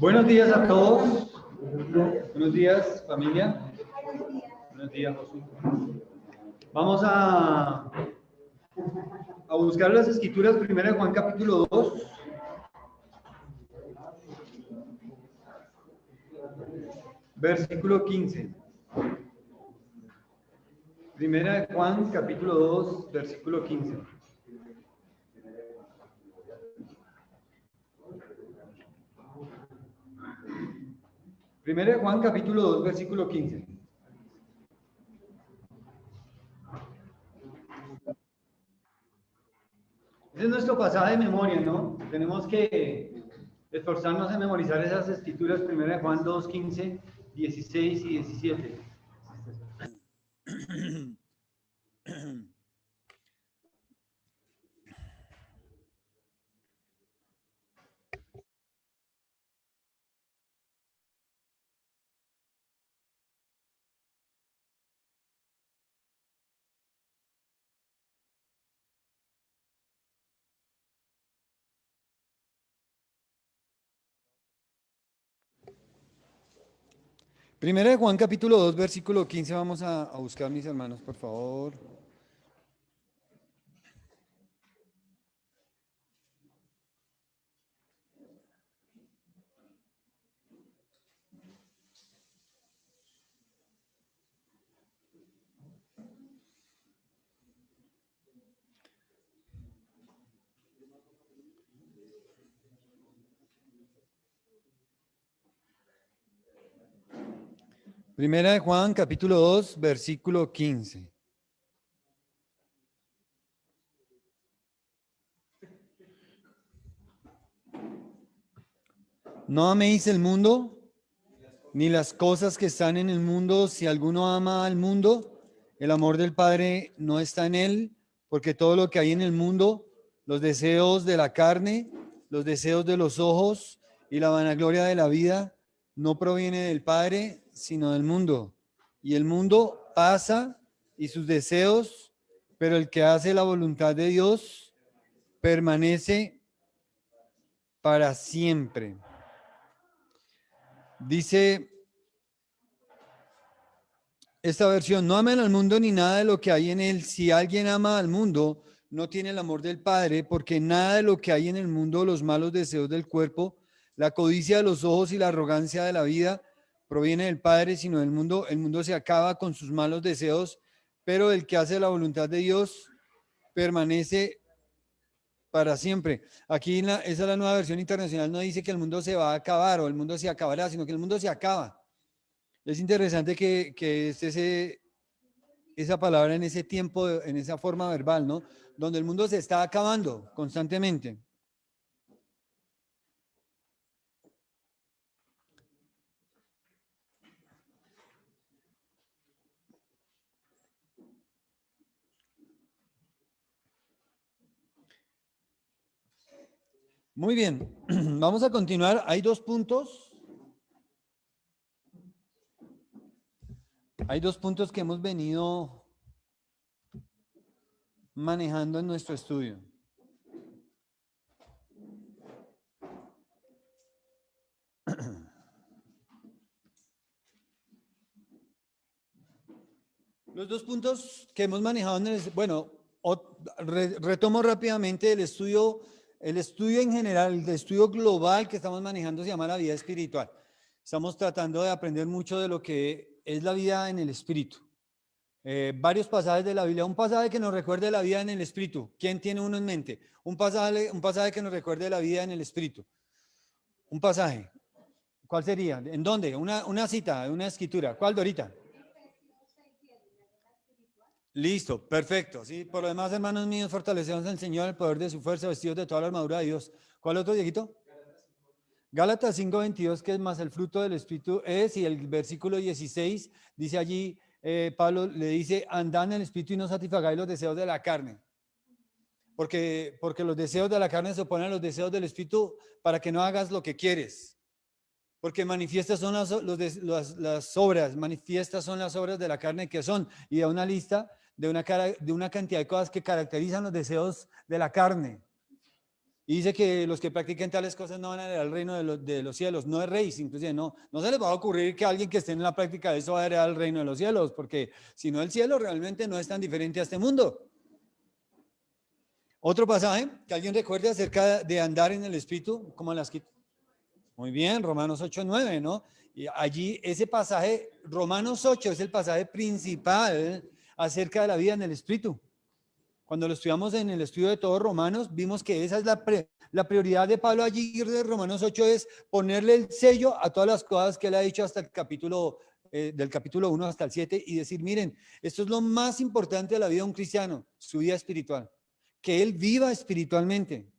Buenos días a todos. Buenos días, familia. Buenos días, Josué. Vamos a buscar las escrituras, 1 Juan capítulo 2. Versículo 15. 1 Juan capítulo 2, versículo 15. Primera de Juan, capítulo 2, versículo 15. Ese es nuestro pasaje de memoria, ¿no? Tenemos que esforzarnos en memorizar esas escrituras, Primera de Juan 2, 15, 16 y 17. Primera de Juan, capítulo 2, versículo 15, vamos a buscar, mis hermanos, por favor. Primera de Juan, capítulo 2, versículo 15. No améis el mundo, ni las cosas que están en el mundo. Si alguno ama al mundo, el amor del Padre no está en él, porque todo lo que hay en el mundo, los deseos de la carne, los deseos de los ojos y la vanagloria de la vida, no proviene del Padre, sino del mundo. Y el mundo pasa y sus deseos, pero el que hace la voluntad de Dios permanece para siempre. Dice esta versión: no amen al mundo ni nada de lo que hay en él. Si alguien ama al mundo, no tiene el amor del Padre, porque nada de lo que hay en el mundo, los malos deseos del cuerpo, la codicia de los ojos y la arrogancia de la vida, proviene del Padre, sino del mundo. El mundo se acaba con sus malos deseos, pero el que hace la voluntad de Dios permanece para siempre. Aquí esa es la nueva versión internacional, no dice que el mundo se va a acabar o el mundo se acabará, sino que el mundo se acaba. Es interesante que esa palabra en ese tiempo, en esa forma verbal, ¿no? Donde el mundo se está acabando constantemente. Muy bien, vamos a continuar. Hay dos puntos. Hay dos puntos que hemos venido manejando en nuestro estudio. Los dos puntos que hemos manejado en el, bueno, retomo rápidamente el estudio en general, el estudio global que estamos manejando se llama la vida espiritual. Estamos tratando de aprender mucho de lo que es la vida en el espíritu. Varios pasajes de la Biblia, un pasaje que nos recuerde la vida en el espíritu. ¿Quién tiene uno en mente? Un pasaje que nos recuerde la vida en el espíritu. Un pasaje. ¿Cuál sería? ¿En dónde? Una cita, una escritura. ¿Cuál, Dorita? Listo, perfecto. Sí, por lo demás, hermanos míos, fortalecemos al Señor el poder de su fuerza, vestidos de toda la armadura de Dios. ¿Cuál otro, Dieguito? Gálatas 5:22, que es más el fruto del Espíritu es, y el versículo 16 dice allí, Pablo le dice: andad en el Espíritu y no satisfagáis los deseos de la carne. Porque los deseos de la carne se oponen a los deseos del Espíritu para que no hagas lo que quieres. Porque manifiestas son las obras, manifiestas son las obras de la carne que son, y da una lista de una cantidad de cosas que caracterizan los deseos de la carne. Y dice que los que practiquen tales cosas no van a heredar el reino de los cielos. No es rey, inclusive no se les va a ocurrir que alguien que esté en la práctica de eso va a heredar el reino de los cielos, porque si no, el cielo realmente no es tan diferente a este mundo. Otro pasaje que alguien recuerde acerca de andar en el Espíritu, ¿cómo las quito? Muy bien, Romanos 8:9, ¿no? Y allí ese pasaje, Romanos 8, es el pasaje principal acerca de la vida en el Espíritu. Cuando lo estudiamos en el estudio de todos Romanos, vimos que esa es la prioridad de Pablo allí de Romanos 8, es ponerle el sello a todas las cosas que él ha dicho hasta el capítulo, del capítulo 1 hasta el 7, y decir, miren, esto es lo más importante de la vida de un cristiano, su vida espiritual, que él viva espiritualmente,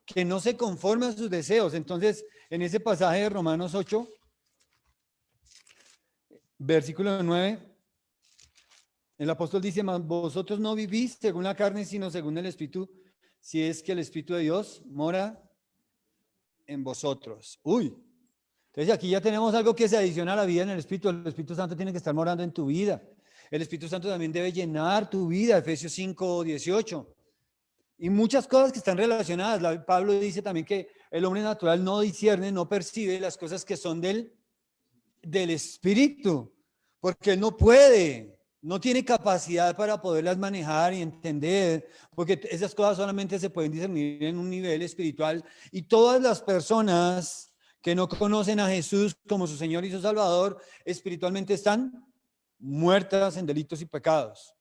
que no se conforme a sus deseos. Entonces, en ese pasaje de Romanos 8, versículo 9, el apóstol dice, mas vosotros no vivís según la carne, sino según el Espíritu, si es que el Espíritu de Dios mora en vosotros. Uy, entonces aquí ya tenemos algo que se adiciona a la vida en el Espíritu. El Espíritu Santo tiene que estar morando en tu vida. El Espíritu Santo también debe llenar tu vida, Efesios 5:18. Y muchas cosas que están relacionadas. Pablo dice también que el hombre natural no discierne, no percibe las cosas que son del Espíritu, porque él no puede, no tiene capacidad para poderlas manejar y entender, porque esas cosas solamente se pueden discernir en un nivel espiritual. Y todas las personas que no conocen a Jesús como su Señor y su Salvador, espiritualmente están muertas en delitos y pecados.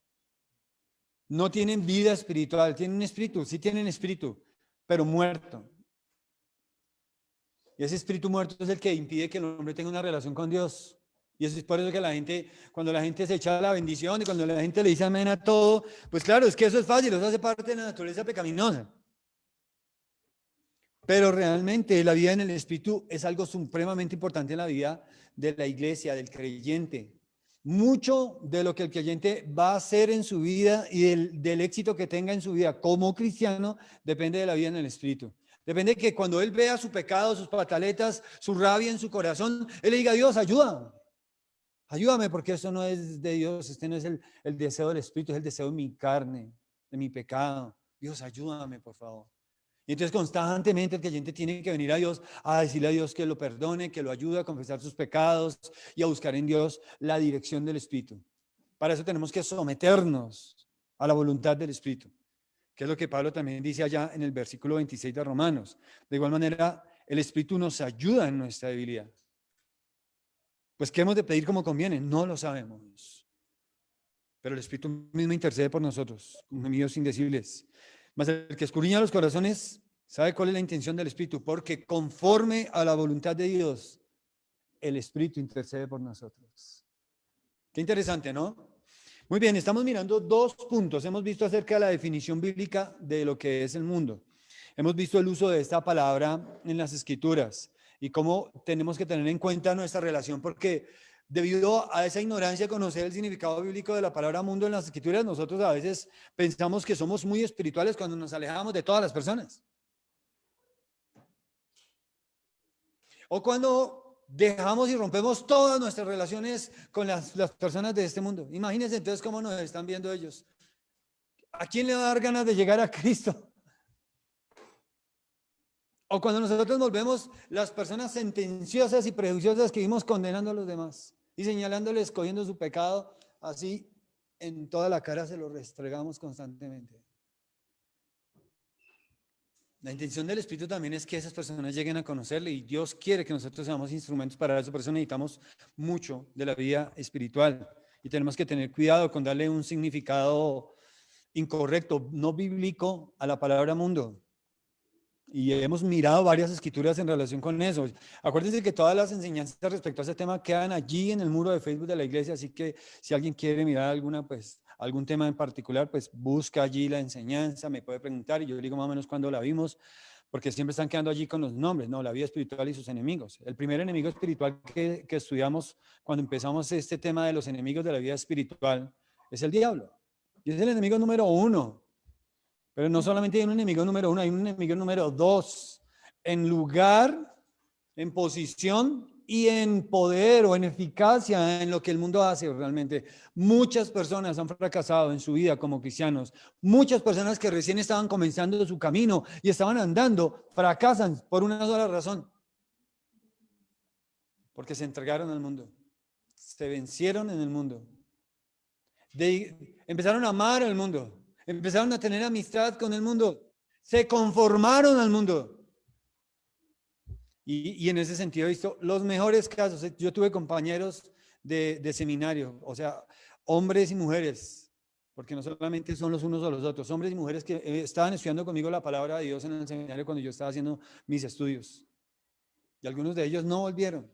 No tienen vida espiritual, tienen espíritu, sí tienen espíritu, pero muerto. Y ese espíritu muerto es el que impide que el hombre tenga una relación con Dios. Y eso es por eso que la gente, cuando la gente se echa la bendición y cuando la gente le dice amén a todo, pues claro, es que eso es fácil, eso hace parte de la naturaleza pecaminosa. Pero realmente la vida en el espíritu es algo supremamente importante en la vida de la iglesia, del creyente. Mucho de lo que el creyente va a hacer en su vida y del éxito que tenga en su vida como cristiano depende de la vida en el espíritu. Depende de que cuando él vea su pecado, sus pataletas, su rabia en su corazón, él le diga, Dios, ayúdame, porque eso no es de Dios, este no es el deseo del espíritu, es el deseo de mi carne, de mi pecado. Dios, ayúdame, por favor. Y entonces constantemente el creyente tiene que venir a Dios a decirle a Dios que lo perdone, que lo ayude a confesar sus pecados y a buscar en Dios la dirección del Espíritu. Para eso tenemos que someternos a la voluntad del Espíritu, que es lo que Pablo también dice allá en el versículo 26 de Romanos. De igual manera, el Espíritu nos ayuda en nuestra debilidad. Pues, ¿qué hemos de pedir como conviene? No lo sabemos. Pero el Espíritu mismo intercede por nosotros, con gemidos indecibles. Mas el que escudriña los corazones sabe cuál es la intención del Espíritu, porque conforme a la voluntad de Dios, el Espíritu intercede por nosotros. Qué interesante, ¿no? Muy bien, estamos mirando dos puntos. Hemos visto acerca de la definición bíblica de lo que es el mundo. Hemos visto el uso de esta palabra en las Escrituras y cómo tenemos que tener en cuenta nuestra relación, porque debido a esa ignorancia de conocer el significado bíblico de la palabra mundo en las Escrituras, nosotros a veces pensamos que somos muy espirituales cuando nos alejamos de todas las personas. O cuando dejamos y rompemos todas nuestras relaciones con las personas de este mundo. Imagínense entonces cómo nos están viendo ellos. ¿A quién le va a dar ganas de llegar a Cristo? O cuando nosotros nos volvemos las personas sentenciosas y prejuiciosas que vivimos condenando a los demás y señalándoles, cogiendo su pecado, así en toda la cara se lo restregamos constantemente. La intención del Espíritu también es que esas personas lleguen a conocerle y Dios quiere que nosotros seamos instrumentos para eso. Por eso necesitamos mucho de la vida espiritual y tenemos que tener cuidado con darle un significado incorrecto, no bíblico a la palabra mundo. Y hemos mirado varias escrituras en relación con eso. Acuérdense que todas las enseñanzas respecto a ese tema quedan allí en el muro de Facebook de la iglesia, así que si alguien quiere mirar algún tema en particular, pues busca allí la enseñanza, me puede preguntar y yo digo más o menos cuándo la vimos, porque siempre están quedando allí con los nombres, ¿no? La vida espiritual y sus enemigos. El primer enemigo espiritual que estudiamos cuando empezamos este tema de los enemigos de la vida espiritual es el diablo. Y es el enemigo número 1. Pero no solamente hay un enemigo número 1, hay un enemigo número 2. En lugar, en posición y en poder o en eficacia en lo que el mundo hace realmente. Muchas personas han fracasado en su vida como cristianos. Muchas personas que recién estaban comenzando su camino y estaban andando, fracasan por una sola razón. Porque se entregaron al mundo. Se vencieron en el mundo. Empezaron a amar al mundo. Empezaron a tener amistad con el mundo. Se conformaron al mundo. Y en ese sentido he visto los mejores casos. Yo tuve compañeros de seminario, o sea, hombres y mujeres, porque no solamente son los unos o los otros, hombres y mujeres que estaban estudiando conmigo la palabra de Dios en el seminario cuando yo estaba haciendo mis estudios. Y algunos de ellos no volvieron,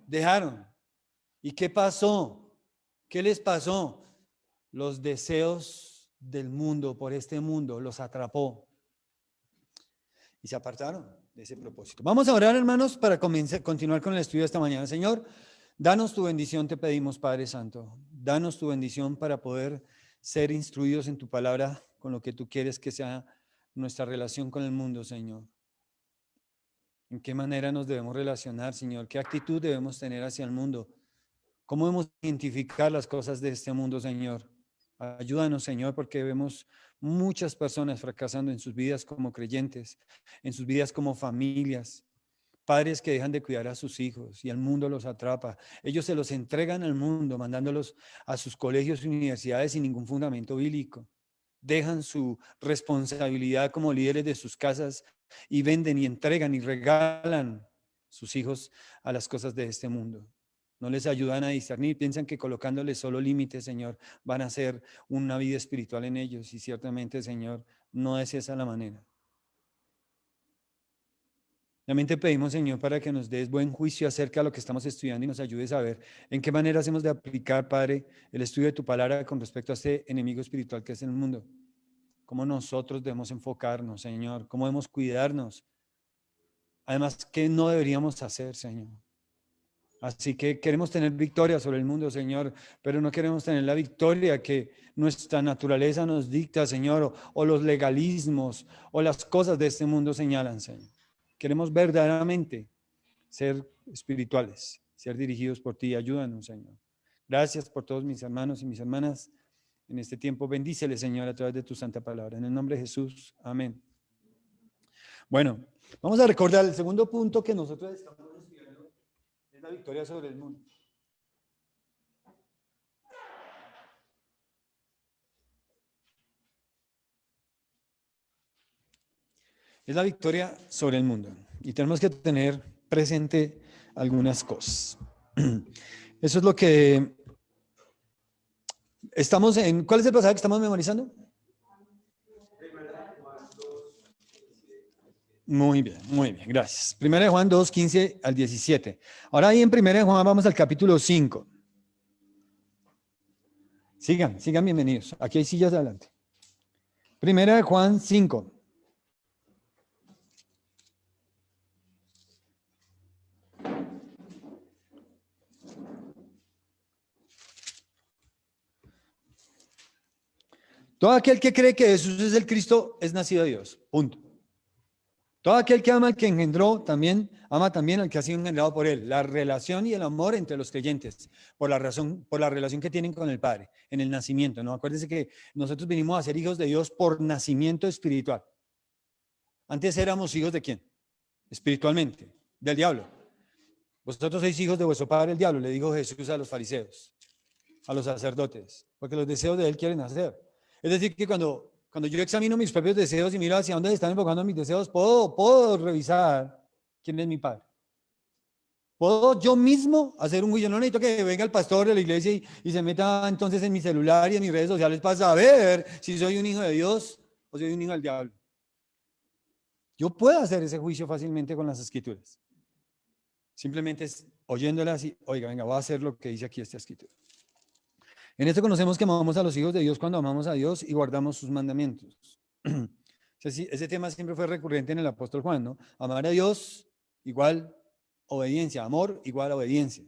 dejaron. ¿Y qué pasó? ¿Qué les pasó? Los deseos del mundo por este mundo los atrapó y se apartaron de ese propósito. Vamos a orar, hermanos, para continuar con el estudio de esta mañana. Señor, danos tu bendición, te pedimos, Padre Santo. Danos tu bendición para poder ser instruidos en tu palabra con lo que tú quieres que sea nuestra relación con el mundo, Señor. ¿En qué manera nos debemos relacionar, Señor? ¿Qué actitud debemos tener hacia el mundo? ¿Cómo debemos identificar las cosas de este mundo, Señor? Ayúdanos, Señor, porque vemos muchas personas fracasando en sus vidas como creyentes, en sus vidas como familias, padres que dejan de cuidar a sus hijos y el mundo los atrapa. Ellos se los entregan al mundo, mandándolos a sus colegios y universidades sin ningún fundamento bíblico. Dejan su responsabilidad como líderes de sus casas y venden y entregan y regalan sus hijos a las cosas de este mundo. No les ayudan a discernir, piensan que colocándoles solo límites, Señor, van a hacer una vida espiritual en ellos y ciertamente, Señor, no es esa la manera. También te pedimos, Señor, para que nos des buen juicio acerca de lo que estamos estudiando y nos ayudes a ver en qué manera hacemos de aplicar, Padre, el estudio de tu palabra con respecto a este enemigo espiritual que es el mundo. Cómo nosotros debemos enfocarnos, Señor, cómo debemos cuidarnos. Además, ¿qué no deberíamos hacer, Señor? Así que queremos tener victoria sobre el mundo, Señor, pero no queremos tener la victoria que nuestra naturaleza nos dicta, Señor, o los legalismos o las cosas de este mundo señalan, Señor. Queremos verdaderamente ser espirituales, ser dirigidos por ti. Ayúdanos, Señor. Gracias por todos mis hermanos y mis hermanas en este tiempo. Bendíceles, Señor, a través de tu santa palabra. En el nombre de Jesús. Amén. Bueno, vamos a recordar el segundo punto que nosotros estamos estudiando. Es la victoria sobre el mundo. Es la victoria sobre el mundo. Y tenemos que tener presente algunas cosas. Eso es lo que estamos en. ¿Cuál es el pasaje que estamos memorizando? Muy bien, gracias. Primera de Juan 2, 15 al 17. Ahora ahí en Primera de Juan vamos al capítulo 5. Sigan bienvenidos. Aquí hay sillas adelante. Primera de Juan 5. Todo aquel que cree que Jesús es el Cristo es nacido de Dios. Punto. Todo aquel que ama al que engendró también ama también al que ha sido engendrado por él. La relación y el amor entre los creyentes por la relación que tienen con el Padre en el nacimiento, ¿no? Acuérdense que nosotros vinimos a ser hijos de Dios por nacimiento espiritual. Antes éramos hijos de ¿quién? Espiritualmente, del diablo. Vosotros sois hijos de vuestro padre el diablo, le dijo Jesús a los fariseos, a los sacerdotes, porque los deseos de él quieren hacer. Es decir, que cuando yo examino mis propios deseos y miro hacia dónde están enfocando mis deseos, puedo revisar quién es mi padre. Puedo yo mismo hacer un juicio. No necesito que venga el pastor de la iglesia y se meta entonces en mi celular y en mis redes sociales para saber si soy un hijo de Dios o soy un hijo del diablo. Yo puedo hacer ese juicio fácilmente con las escrituras. Simplemente es oyéndolas y, oiga, venga, voy a hacer lo que dice aquí esta escritura. En esto conocemos que amamos a los hijos de Dios cuando amamos a Dios y guardamos sus mandamientos. Ese tema siempre fue recurrente en el apóstol Juan, ¿no? Amar a Dios igual obediencia, amor igual obediencia.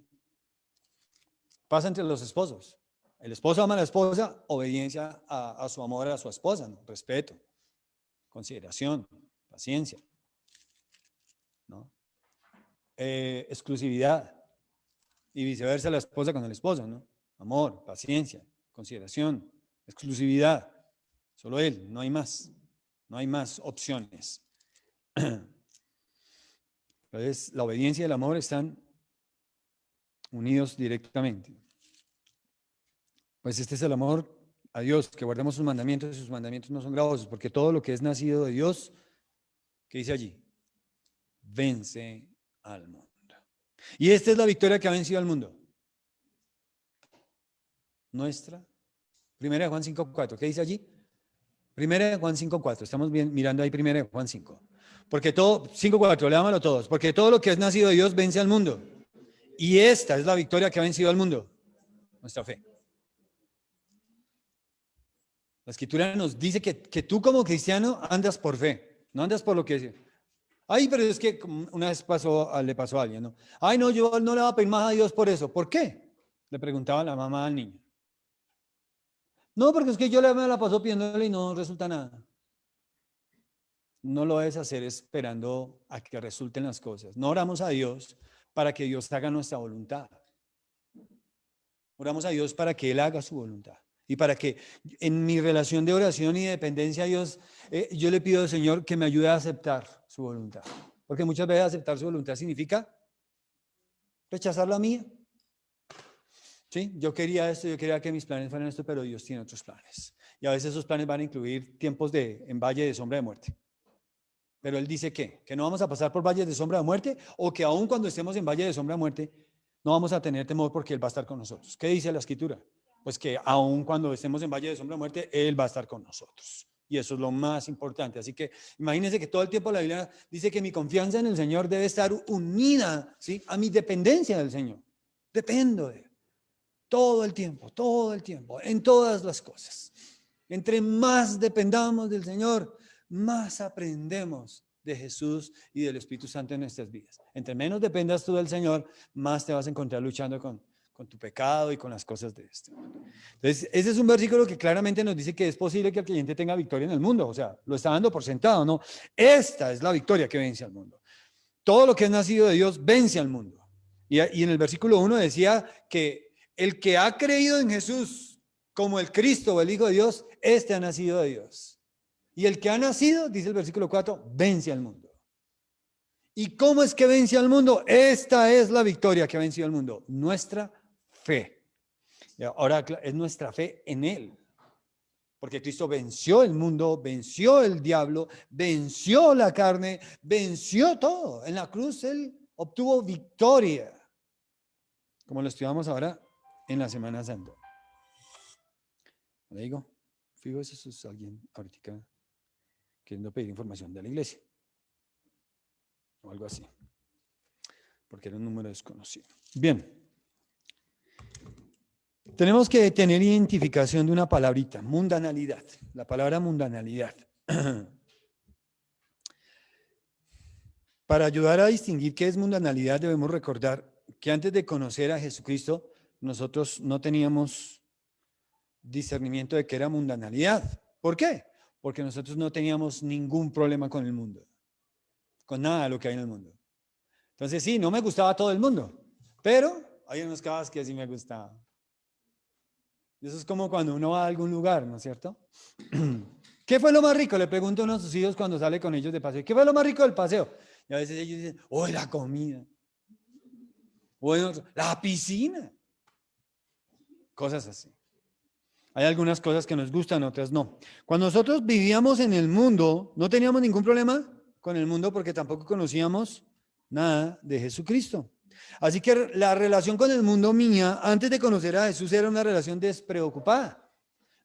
Pasa entre los esposos. El esposo ama a la esposa, obediencia a su amor a su esposa, ¿no? Respeto, consideración, paciencia, ¿no? exclusividad. Y viceversa la esposa con el esposo, ¿no? Amor, paciencia, consideración, exclusividad. Solo él, no hay más. No hay más opciones. Entonces, la obediencia y el amor están unidos directamente. Pues este es el amor a Dios, que guardemos sus mandamientos, y sus mandamientos no son gravosos, porque todo lo que es nacido de Dios, ¿qué dice allí? Vence al mundo. Y esta es la victoria que ha vencido al mundo. Nuestra. Primera de Juan 5:4. ¿Qué dice allí? Primera de Juan 5:4. Estamos mirando ahí Primera de Juan 5. Porque todo, 5:4, leámoslo todos. Porque todo lo que es nacido de Dios vence al mundo. Y esta es la victoria que ha vencido al mundo. Nuestra fe. La Escritura nos dice que tú como cristiano andas por fe. No andas por lo que dice. Ay, pero es que una vez le pasó a alguien, ¿no? Ay, no, yo no le voy a pedir más a Dios por eso. ¿Por qué? Le preguntaba la mamá al niño. No, porque es que yo me la paso pidiéndole y no resulta nada. No lo debes hacer esperando a que resulten las cosas. No oramos a Dios para que Dios haga nuestra voluntad. Oramos a Dios para que Él haga su voluntad. Y para que en mi relación de oración y de dependencia a Dios, yo le pido al Señor que me ayude a aceptar su voluntad. Porque muchas veces aceptar su voluntad significa rechazar la mía. ¿Sí? Yo quería esto, yo quería que mis planes fueran esto, pero Dios tiene otros planes. Y a veces esos planes van a incluir tiempos en valle de sombra de muerte. Pero Él dice que no vamos a pasar por valles de sombra de muerte, o que aun cuando estemos en valle de sombra de muerte, no vamos a tener temor porque Él va a estar con nosotros. ¿Qué dice la Escritura? Pues que aun cuando estemos en valle de sombra de muerte, Él va a estar con nosotros. Y eso es lo más importante. Así que imagínense que todo el tiempo la Biblia dice que mi confianza en el Señor debe estar unida, ¿sí?, a mi dependencia del Señor. Dependo de Él. Todo el tiempo, en todas las cosas. Entre más dependamos del Señor, más aprendemos de Jesús y del Espíritu Santo en nuestras vidas. Entre menos dependas tú del Señor, más te vas a encontrar luchando con tu pecado y con las cosas de este mundo. Entonces, ese es un versículo que claramente nos dice que es posible que el creyente tenga victoria en el mundo. O sea, lo está dando por sentado, ¿no? Esta es la victoria que vence al mundo. Todo lo que es nacido de Dios vence al mundo. Y en el versículo 1 decía que el que ha creído en Jesús como el Cristo o el Hijo de Dios, este ha nacido de Dios. Y el que ha nacido, dice el versículo 4, vence al mundo. ¿Y cómo es que vence al mundo? Esta es la victoria que ha vencido al mundo. Nuestra fe. Y ahora es nuestra fe en Él. Porque Cristo venció el mundo, venció el diablo, venció la carne, venció todo. En la cruz Él obtuvo victoria. Como lo estudiamos ahora en la Semana Santa. ¿Le digo? Fijo, eso es alguien ahorita queriendo pedir información de la iglesia. O algo así. Porque era un número desconocido. Bien. Tenemos que tener identificación de una palabrita, mundanalidad. La palabra mundanalidad. Para ayudar a distinguir qué es mundanalidad, debemos recordar que antes de conocer a Jesucristo, nosotros no teníamos discernimiento de qué era mundanalidad. ¿Por qué? Porque nosotros no teníamos ningún problema con el mundo, con nada de lo que hay en el mundo. Entonces sí, no me gustaba todo el mundo, pero hay unos cosas que sí me gustaban. Eso es como cuando uno va a algún lugar, ¿no es cierto? ¿Qué fue lo más rico? Le pregunto a uno de sus hijos cuando sale con ellos de paseo. ¿Qué fue lo más rico del paseo? Y a veces ellos dicen, ¡oh, la comida! Bueno, la piscina. Cosas así. Hay algunas cosas que nos gustan, otras no. Cuando nosotros vivíamos en el mundo, no teníamos ningún problema con el mundo porque tampoco conocíamos nada de Jesucristo. Así que la relación con el mundo mía, antes de conocer a Jesús, era una relación despreocupada.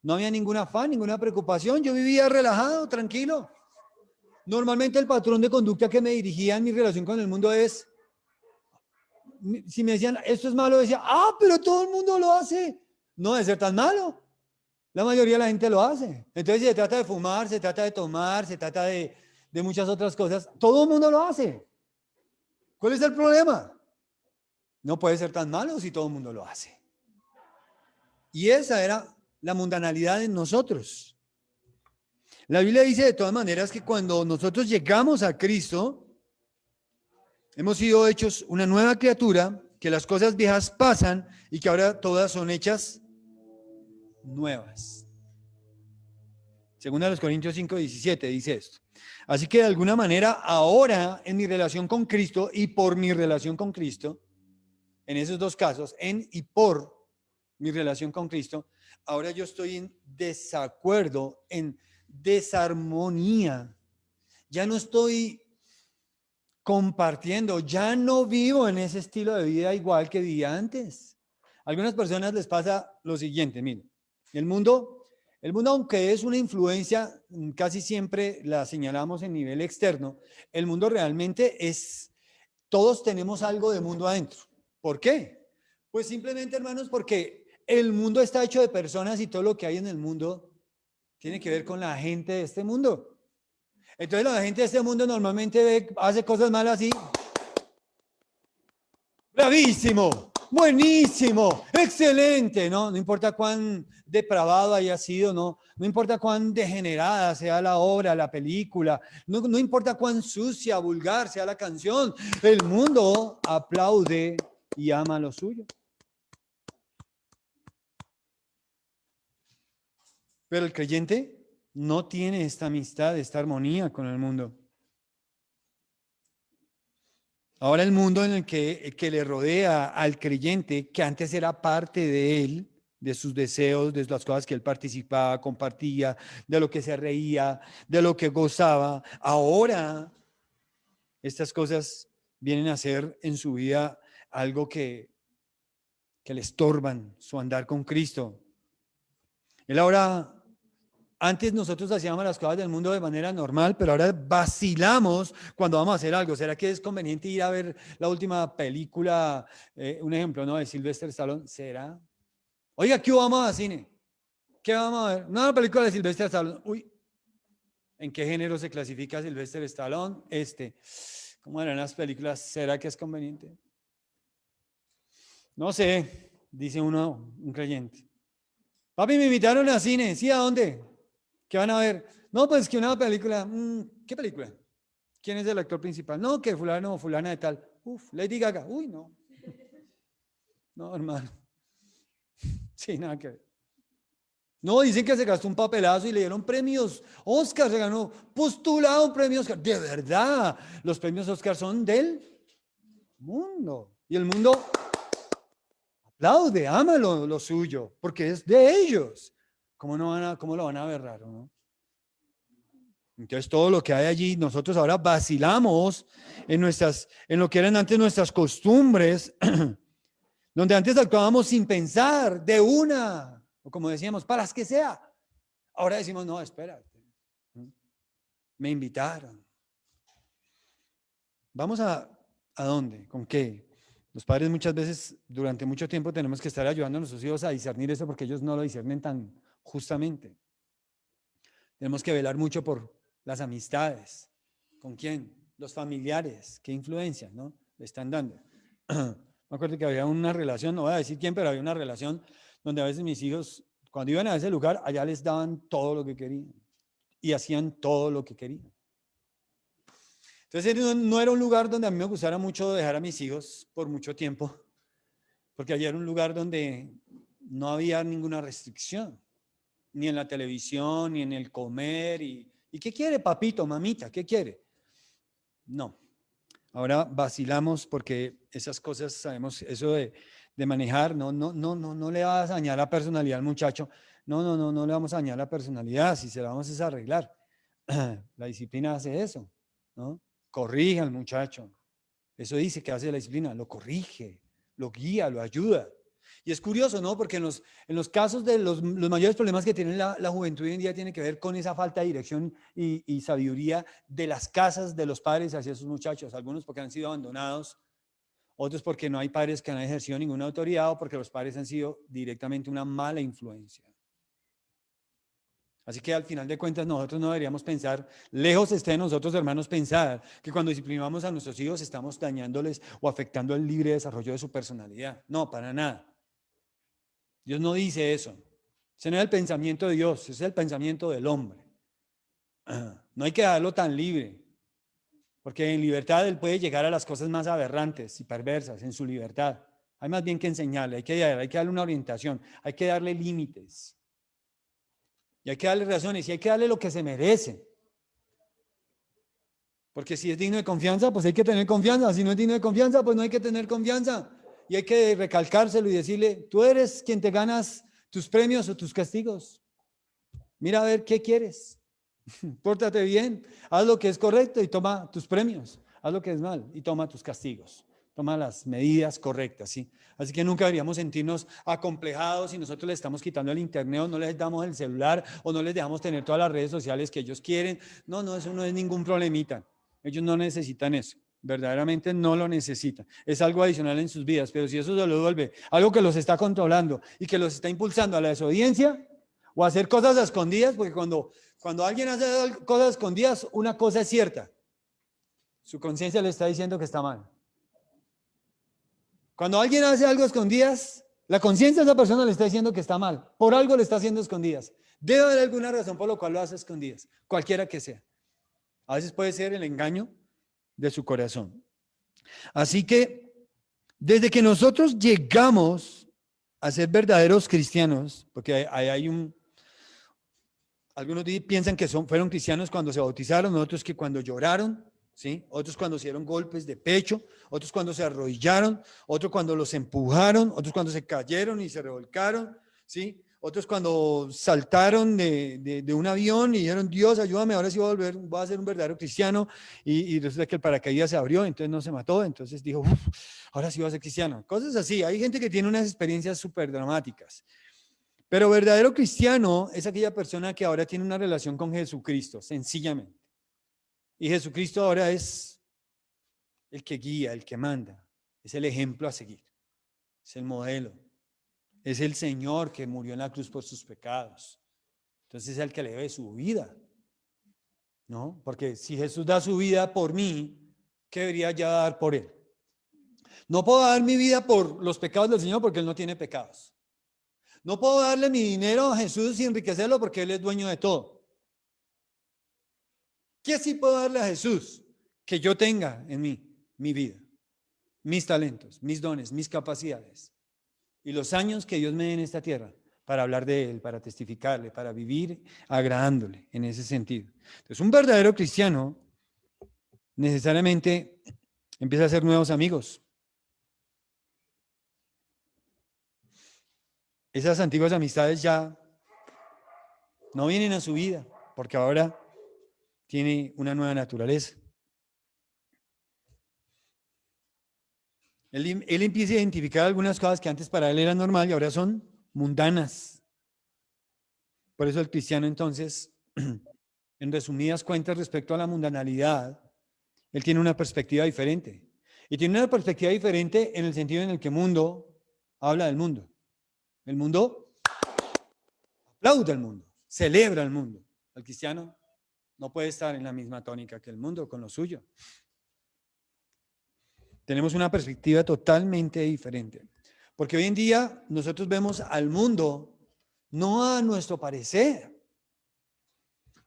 No había ningún afán, ninguna preocupación. Yo vivía relajado, tranquilo. Normalmente el patrón de conducta que me dirigía en mi relación con el mundo es, si me decían, esto es malo, decía, pero todo el mundo lo hace. No debe ser tan malo. La mayoría de la gente lo hace. Entonces, si se trata de fumar, se trata de tomar, se trata de muchas otras cosas, todo el mundo lo hace. ¿Cuál es el problema? No puede ser tan malo si todo el mundo lo hace. Y esa era la mundanalidad en nosotros. La Biblia dice de todas maneras que cuando nosotros llegamos a Cristo, Hemos sido hechos una nueva criatura, que las cosas viejas pasan y que ahora todas son hechas nuevas. Según a los Corintios 5:17 dice esto. Así que de alguna manera ahora en mi relación con Cristo y por mi relación con Cristo, en esos dos casos, en y por mi relación con Cristo, ahora yo estoy en desacuerdo, en desarmonía. Ya no estoy compartiendo, ya no vivo en ese estilo de vida igual que vivía antes. A algunas personas les pasa lo siguiente, miren, el mundo, aunque es una influencia, casi siempre la señalamos en nivel externo, el mundo realmente es, todos tenemos algo de mundo adentro. ¿Por qué? Pues simplemente, hermanos, porque el mundo está hecho de personas y todo lo que hay en el mundo tiene que ver con la gente de este mundo. Entonces la gente de este mundo normalmente hace cosas malas y bravísimo, buenísimo, excelente, ¿no? No importa cuán depravado haya sido, no importa cuán degenerada sea la obra, la película, no importa cuán sucia, vulgar sea la canción, el mundo aplaude y ama lo suyo. Pero el creyente no tiene esta amistad, esta armonía con el mundo. Ahora el mundo en el que le rodea al creyente, que antes era parte de él, de sus deseos, de las cosas que él participaba, compartía, de lo que se reía, de lo que gozaba, ahora estas cosas vienen a ser en su vida algo que le estorban su andar con Cristo. Él ahora, antes nosotros hacíamos las cosas del mundo de manera normal, pero ahora vacilamos cuando vamos a hacer algo. ¿Será que es conveniente ir a ver la última película, un ejemplo, ¿no? De Sylvester Stallone? ¿Será? Oiga, ¿qué vamos a cine? ¿Qué vamos a ver? Una película de Sylvester Stallone. Uy, ¿en qué género se clasifica Sylvester Stallone? ¿Cómo eran las películas? ¿Será que es conveniente? No sé, dice uno, un creyente. Papi, me invitaron a cine. ¿Sí? ¿A dónde? ¿Qué van a ver? No, pues que una película. ¿Qué película? ¿Quién es el actor principal? No, que fulano o fulana de tal. Uf, Lady Gaga. Uy, no. No, hermano. Sí, nada que ver. No, dicen que se gastó un papelazo y le dieron premios. Oscar se ganó postulado un premio Oscar. De verdad, los premios Oscar son del mundo. Y el mundo aplaude, ama lo suyo, porque es de ellos. ¿Cómo lo van a ver raro, no? Entonces todo lo que hay allí, nosotros ahora vacilamos en lo que eran antes nuestras costumbres, donde antes actuábamos sin pensar, de una, o como decíamos, para las que sea. Ahora decimos, no, espérate, me invitaron. ¿Vamos a dónde? ¿Con qué? Los padres muchas veces, durante mucho tiempo, tenemos que estar ayudando a nuestros hijos a discernir eso porque ellos no lo discernen tan justamente. Tenemos que velar mucho por las amistades. ¿Con quién? Los familiares. ¿Qué influencia, no? Le están dando. Me acuerdo que había una relación, no voy a decir quién, pero había una relación donde a veces mis hijos, cuando iban a ese lugar, allá les daban todo lo que querían y hacían todo lo que querían. Entonces no era un lugar donde a mí me gustara mucho dejar a mis hijos por mucho tiempo, porque allá era un lugar donde no había ninguna restricción, ni en la televisión, ni en el comer. ¿Y qué quiere, papito, mamita? ¿Qué quiere? No. Ahora vacilamos porque esas cosas, sabemos, eso de manejar, no le va a dañar la personalidad al muchacho. No le vamos a dañar la personalidad, si se la vamos a arreglar. La disciplina hace eso, ¿no? Corrige al muchacho. Eso dice que hace la disciplina, lo corrige, lo guía, lo ayuda. Y es curioso, ¿no? Porque en los casos de los mayores problemas que tiene la juventud hoy en día tiene que ver con esa falta de dirección y sabiduría de las casas de los padres hacia sus muchachos. Algunos porque han sido abandonados, otros porque no hay padres que han ejercido ninguna autoridad o porque los padres han sido directamente una mala influencia. Así que al final de cuentas nosotros no deberíamos pensar, lejos esté de nosotros, hermanos, pensar que cuando disciplinamos a nuestros hijos estamos dañándoles o afectando el libre desarrollo de su personalidad. No, para nada. Dios no dice eso. Ese no es el pensamiento de Dios, ese es el pensamiento del hombre. No hay que dejarlo tan libre. porque en libertad él puede llegar a las cosas más aberrantes y perversas en su libertad. Hay más bien que enseñarle, hay que darle una orientación, hay que darle límites. Y hay que darle razones y hay que darle lo que se merece. Porque si es digno de confianza, pues hay que tener confianza. Si no es digno de confianza, pues no hay que tener confianza. Y hay que recalcárselo y decirle, tú eres quien te ganas tus premios o tus castigos. Mira a ver qué quieres. Pórtate bien, haz lo que es correcto y toma tus premios. Haz lo que es mal y toma tus castigos. Toma las medidas correctas, ¿sí? Así que nunca deberíamos sentirnos acomplejados si nosotros les estamos quitando el internet o no les damos el celular o no les dejamos tener todas las redes sociales que ellos quieren. No, eso no es ningún problemita. Ellos no necesitan eso. Verdaderamente no lo necesitan. Es algo adicional en sus vidas, pero si eso se lo vuelve algo que los está controlando y que los está impulsando a la desobediencia o a hacer cosas a escondidas, porque cuando alguien hace cosas escondidas, una cosa es cierta. Su conciencia le está diciendo que está mal. Cuando alguien hace algo a escondidas, la conciencia de esa persona le está diciendo que está mal. Por algo le está haciendo escondidas. Debe haber alguna razón por la cual lo hace escondidas, cualquiera que sea. A veces puede ser el engaño de su corazón. Así que, desde que nosotros llegamos a ser verdaderos cristianos, porque algunos piensan que fueron cristianos cuando se bautizaron, otros que cuando lloraron, ¿sí? Otros cuando se dieron golpes de pecho, otros cuando se arrodillaron, otros cuando los empujaron, otros cuando se cayeron y se revolcaron, ¿sí? Otros cuando saltaron de un avión y dijeron, Dios, ayúdame, ahora sí voy a ser un verdadero cristiano, y resulta que el paracaídas se abrió, entonces no se mató, entonces dijo, ahora sí voy a ser cristiano. Cosas así, hay gente que tiene unas experiencias súper dramáticas. Pero verdadero cristiano es aquella persona que ahora tiene una relación con Jesucristo, sencillamente. Y Jesucristo ahora es el que guía, el que manda, es el ejemplo a seguir, es el modelo, es el Señor que murió en la cruz por sus pecados. Entonces es el que le debe su vida, ¿no? Porque si Jesús da su vida por mí, ¿qué debería ya dar por él? No puedo dar mi vida por los pecados del Señor porque él no tiene pecados. No puedo darle mi dinero a Jesús y enriquecerlo porque él es dueño de todo. ¿Qué sí puedo darle a Jesús que yo tenga en mí, mi vida, mis talentos, mis dones, mis capacidades y los años que Dios me dé en esta tierra para hablar de Él, para testificarle, para vivir agradándole en ese sentido? Entonces, un verdadero cristiano necesariamente empieza a hacer nuevos amigos. Esas antiguas amistades ya no vienen a su vida porque ahora tiene una nueva naturaleza. Él empieza a identificar algunas cosas que antes para él eran normal y ahora son mundanas. Por eso el cristiano entonces, en resumidas cuentas respecto a la mundanalidad, él tiene una perspectiva diferente. Y tiene una perspectiva diferente en el sentido en el que el mundo habla del mundo. El mundo aplaude al mundo, celebra al mundo. El cristiano no puede estar en la misma tónica que el mundo con lo suyo. Tenemos una perspectiva totalmente diferente. Porque hoy en día nosotros vemos al mundo no a nuestro parecer.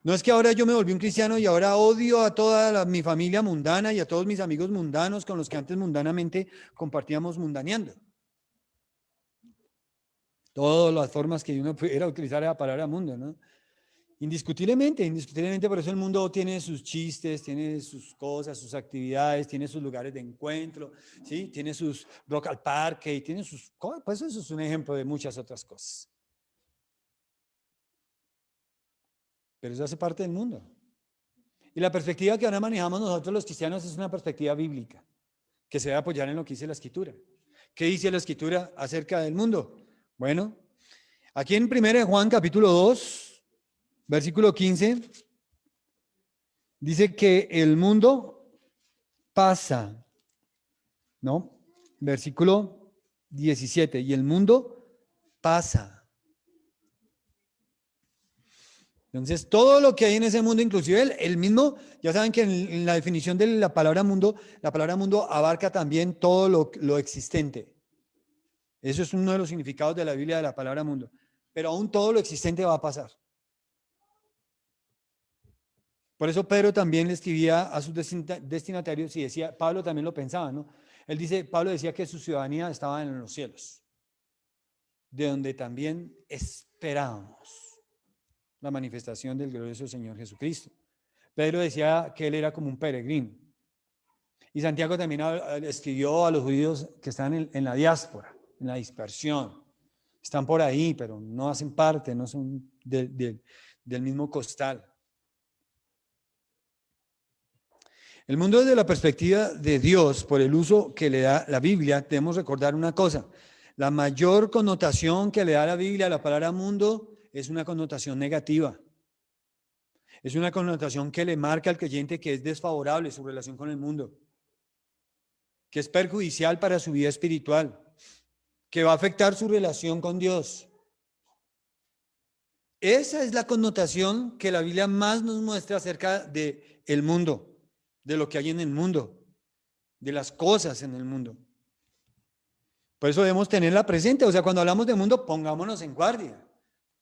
No es que ahora yo me volví un cristiano y ahora odio a toda mi familia mundana y a todos mis amigos mundanos con los que antes mundanamente compartíamos mundaneando. Todas las formas que uno pudiera utilizar la palabra mundo, ¿no? Indiscutiblemente, por eso el mundo tiene sus chistes, tiene sus cosas, sus actividades, tiene sus lugares de encuentro, ¿sí? Tiene sus rock al parque y tiene sus cosas, pues eso es un ejemplo de muchas otras cosas. Pero eso hace parte del mundo. Y la perspectiva que ahora manejamos nosotros los cristianos es una perspectiva bíblica, que se debe apoyar en lo que dice la Escritura. ¿Qué dice la Escritura acerca del mundo? Bueno, aquí en 1 Juan capítulo 2, versículo 15, dice que el mundo pasa, ¿no? Versículo 17, y el mundo pasa. Entonces, todo lo que hay en ese mundo, inclusive el mismo, ya saben que en la definición de la palabra mundo abarca también todo lo existente. Eso es uno de los significados de la Biblia de la palabra mundo. Pero aún todo lo existente va a pasar. Por eso Pedro también le escribía a sus destinatarios y decía, Pablo también lo pensaba, ¿no? Pablo decía que su ciudadanía estaba en los cielos, de donde también esperábamos la manifestación del glorioso Señor Jesucristo. Pedro decía que él era como un peregrino. Y Santiago también escribió a los judíos que están en la diáspora, en la dispersión. Están por ahí, pero no hacen parte, no son del mismo costal. El mundo desde la perspectiva de Dios, por el uso que le da la Biblia, debemos recordar una cosa. La mayor connotación que le da la Biblia a la palabra mundo es una connotación negativa. Es una connotación que le marca al creyente que es desfavorable su relación con el mundo, que es perjudicial para su vida espiritual, que va a afectar su relación con Dios. Esa es la connotación que la Biblia más nos muestra acerca del mundo, de lo que hay en el mundo, de las cosas en el mundo. Por eso debemos tenerla presente. O sea, cuando hablamos de mundo, pongámonos en guardia.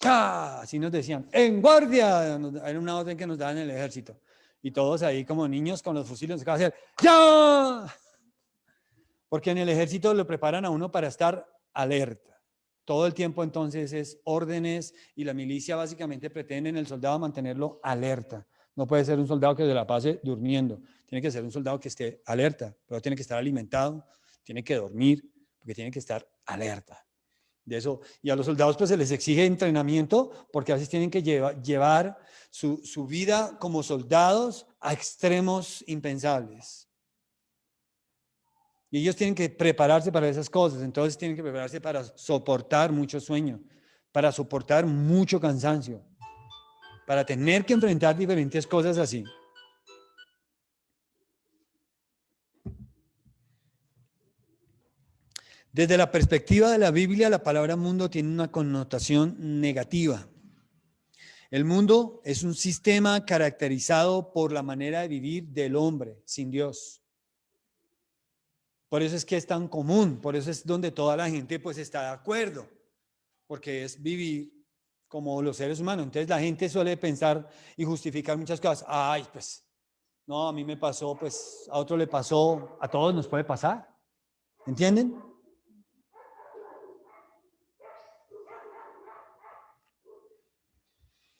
¡Ah! Así nos decían, ¡en guardia! Era una orden que nos daban en el ejército. Y todos ahí como niños con los fusiles, nos acaban de hacer ¡ya! Porque en el ejército lo preparan a uno para estar alerta. Todo el tiempo entonces es órdenes y la milicia básicamente pretende en el soldado mantenerlo alerta. No puede ser un soldado que se la pase durmiendo. Tiene que ser un soldado que esté alerta, pero tiene que estar alimentado, tiene que dormir, porque tiene que estar alerta. De eso, y a los soldados pues se les exige entrenamiento porque a veces tienen que llevar su vida como soldados a extremos impensables. Y ellos tienen que prepararse para esas cosas, entonces tienen que prepararse para soportar mucho sueño, para soportar mucho cansancio, para tener que enfrentar diferentes cosas así. Desde la perspectiva de la Biblia, la palabra mundo tiene una connotación negativa. El mundo es un sistema caracterizado por la manera de vivir del hombre sin Dios. Por eso es que es tan común, por eso es donde toda la gente pues está de acuerdo, porque es vivir como los seres humanos. Entonces la gente suele pensar y justificar muchas cosas. Ay, pues, no, a mí me pasó, pues a otro le pasó, a todos nos puede pasar. ¿Entienden?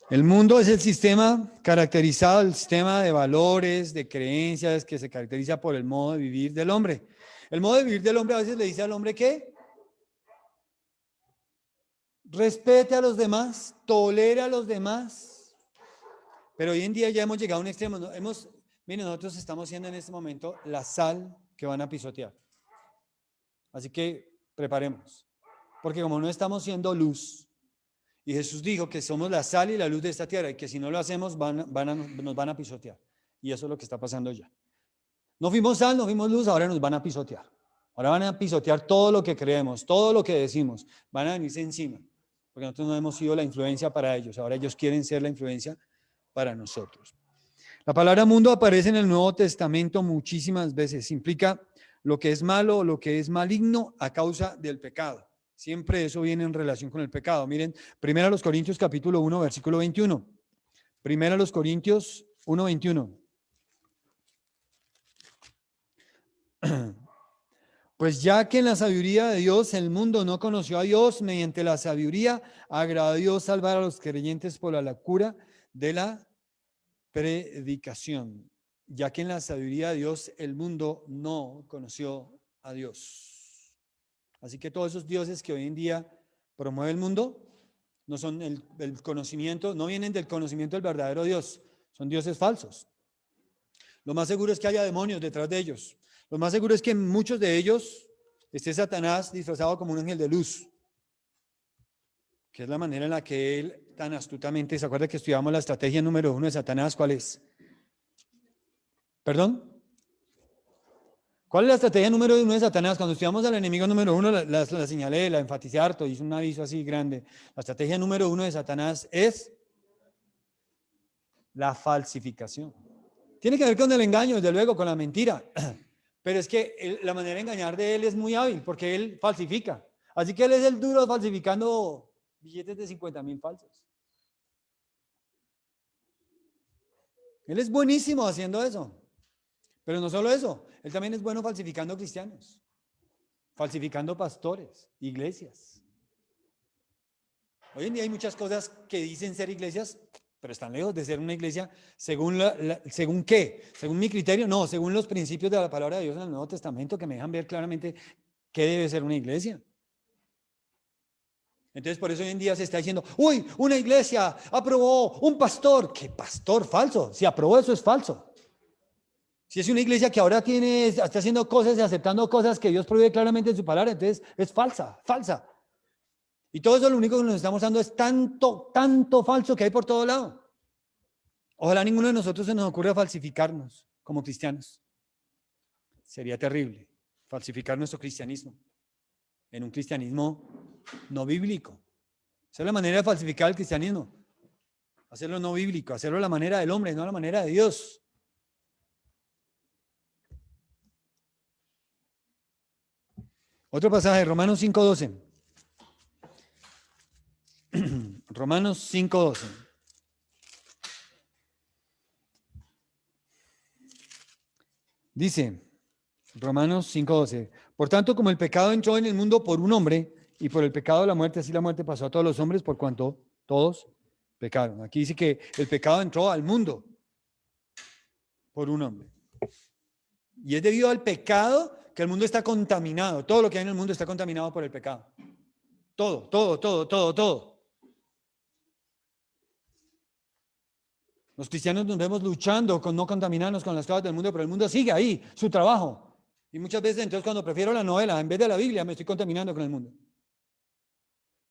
El mundo es el sistema caracterizado, el sistema de valores, de creencias que se caracteriza por el modo de vivir del hombre. El modo de vivir del hombre a veces le dice al hombre que respete a los demás, tolere a los demás. Pero hoy en día ya hemos llegado a un extremo. Miren, nosotros estamos siendo en este momento la sal que van a pisotear. Así que preparemos. Porque como no estamos siendo luz, y Jesús dijo que somos la sal y la luz de esta tierra, y que si no lo hacemos nos van a pisotear. Y eso es lo que está pasando ya. No fuimos sal, no fuimos luz, ahora nos van a pisotear. Ahora van a pisotear todo lo que creemos, todo lo que decimos. Van a venirse encima. Porque nosotros no hemos sido la influencia para ellos. Ahora ellos quieren ser la influencia para nosotros. La palabra mundo aparece en el Nuevo Testamento muchísimas veces. Implica lo que es malo o lo que es maligno a causa del pecado. Siempre eso viene en relación con el pecado. Miren, 1 Corintios capítulo 1, versículo 21. 1 Corintios 1, 21. Pues ya que en la sabiduría de Dios el mundo no conoció a Dios, mediante la sabiduría agradó a Dios salvar a los creyentes por la locura de la predicación. Ya que en la sabiduría de Dios el mundo no conoció a Dios. Así que todos esos dioses que hoy en día promueve el mundo no son el conocimiento, no vienen del conocimiento del verdadero Dios, son dioses falsos. Lo más seguro es que haya demonios detrás de ellos. Lo más seguro es que en muchos de ellos esté Satanás disfrazado como un ángel de luz, que es la manera en la que él tan astutamente, ¿se acuerda que estudiamos la estrategia número 1 de Satanás? ¿Cuál es? ¿Perdón? ¿Cuál es la estrategia número 1 de Satanás? Cuando estudiamos al enemigo número 1, la señalé, la enfaticé harto, hice un aviso así grande. La estrategia número 1 de Satanás es la falsificación. Tiene que ver con el engaño, desde luego, con la mentira. Pero es que la manera de engañar de él es muy hábil, porque él falsifica. Así que él es el duro falsificando billetes de 50,000 falsos. Él es buenísimo haciendo eso. Pero no solo eso, él también es bueno falsificando cristianos, falsificando pastores, iglesias. Hoy en día hay muchas cosas que dicen ser iglesias, pero están lejos de ser una iglesia según ¿según qué? ¿Según mi criterio? No, según los principios de la palabra de Dios en el Nuevo Testamento que me dejan ver claramente qué debe ser una iglesia. Entonces, por eso hoy en día se está diciendo, uy, una iglesia aprobó un pastor. ¿Qué pastor? Falso. Si aprobó eso es falso. Si es una iglesia que ahora está haciendo cosas y aceptando cosas que Dios prohíbe claramente en su palabra, entonces es falsa, falsa. Y todo eso lo único que nos estamos dando es tanto falso que hay por todo lado. Ojalá ninguno de nosotros se nos ocurra falsificarnos como cristianos. Sería terrible falsificar nuestro cristianismo en un cristianismo no bíblico. Esa es la manera de falsificar el cristianismo. Hacerlo no bíblico, hacerlo a la manera del hombre, no a la manera de Dios. Otro pasaje, Romanos 5:12. Romanos 5:12. Dice, Romanos 5:12, por tanto, como el pecado entró en el mundo por un hombre, y por el pecado la muerte, así la muerte pasó a todos los hombres, por cuanto todos pecaron. Aquí dice que el pecado entró al mundo por un hombre. Y es debido al pecado que el mundo está contaminado. Todo lo que hay en el mundo está contaminado por el pecado. Todo. Los cristianos nos vemos luchando con no contaminarnos con las cosas del mundo, pero el mundo sigue ahí, su trabajo. Y muchas veces entonces cuando prefiero la novela en vez de la Biblia me estoy contaminando con el mundo.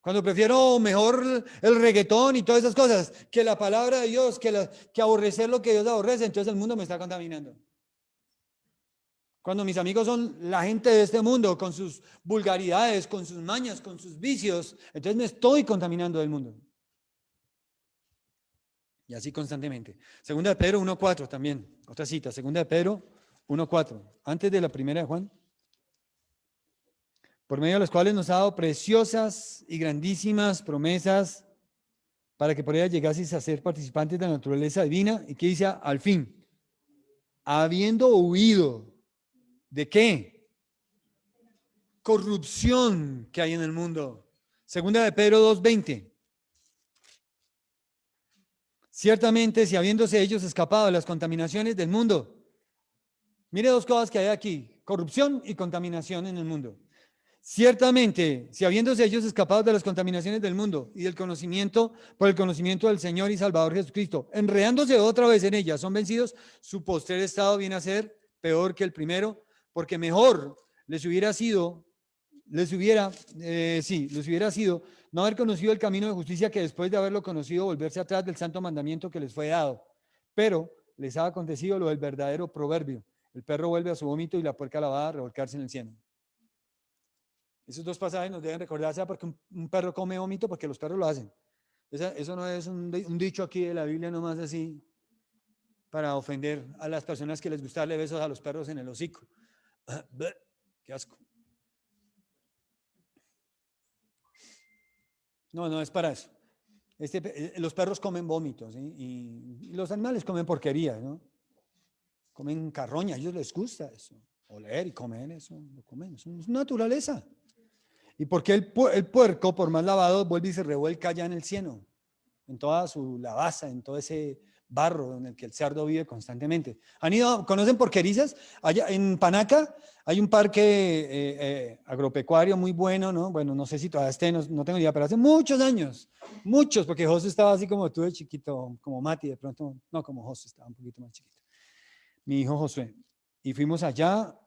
Cuando prefiero mejor el reggaetón y todas esas cosas que la palabra de Dios, que aborrecer lo que Dios aborrece, entonces el mundo me está contaminando. Cuando mis amigos son la gente de este mundo, con sus vulgaridades, con sus mañas, con sus vicios, entonces me estoy contaminando del mundo. Y así constantemente. Segunda de Pedro 1:4 también, otra cita. Segunda de Pedro 1:4, antes de la primera de Juan. Por medio de las cuales nos ha dado preciosas y grandísimas promesas para que por ellas llegaseis a ser participantes de la naturaleza divina. ¿Y qué dice? Al fin, habiendo huido, ¿de qué? Corrupción que hay en el mundo. Segunda de Pedro 2:20. Ciertamente, si habiéndose ellos escapado de las contaminaciones del mundo, mire dos cosas que hay aquí, corrupción y contaminación en el mundo. Ciertamente, si habiéndose ellos escapado de las contaminaciones del mundo y del conocimiento, por el conocimiento del Señor y Salvador Jesucristo, enredándose otra vez en ellas, son vencidos, su postrer estado viene a ser peor que el primero, porque mejor les hubiera sido no haber conocido el camino de justicia que después de haberlo conocido volverse atrás del santo mandamiento que les fue dado. Pero les ha acontecido lo del verdadero proverbio: el perro vuelve a su vómito y la puerca lavada a revolcarse en el cieno. Esos dos pasajes nos deben recordarse porque un perro come vómito porque los perros lo hacen. Eso no es un dicho aquí de la Biblia nomás así para ofender a las personas que les gusta darle besos a los perros en el hocico. Qué asco. No es para eso. Los perros comen vómitos, ¿sí? Y los animales comen porquerías, ¿no? Comen carroña, a ellos les gusta eso. Oler y comer eso, lo comen, eso es naturaleza. ¿Y por qué el puerco, por más lavado, vuelve y se revuelca allá en el cieno? En toda su lavaza, en todo ese barro en el que el cerdo vive constantemente. ¿Conocen Porquerizas? Allá en Panaca hay un parque agropecuario muy bueno, ¿no? Bueno, no sé si todavía esté, no tengo idea, pero hace muchos años, muchos, porque José estaba así como tú de chiquito, como Mati, de pronto, no, como José, estaba un poquito más chiquito. Mi hijo Josué. Y fuimos allá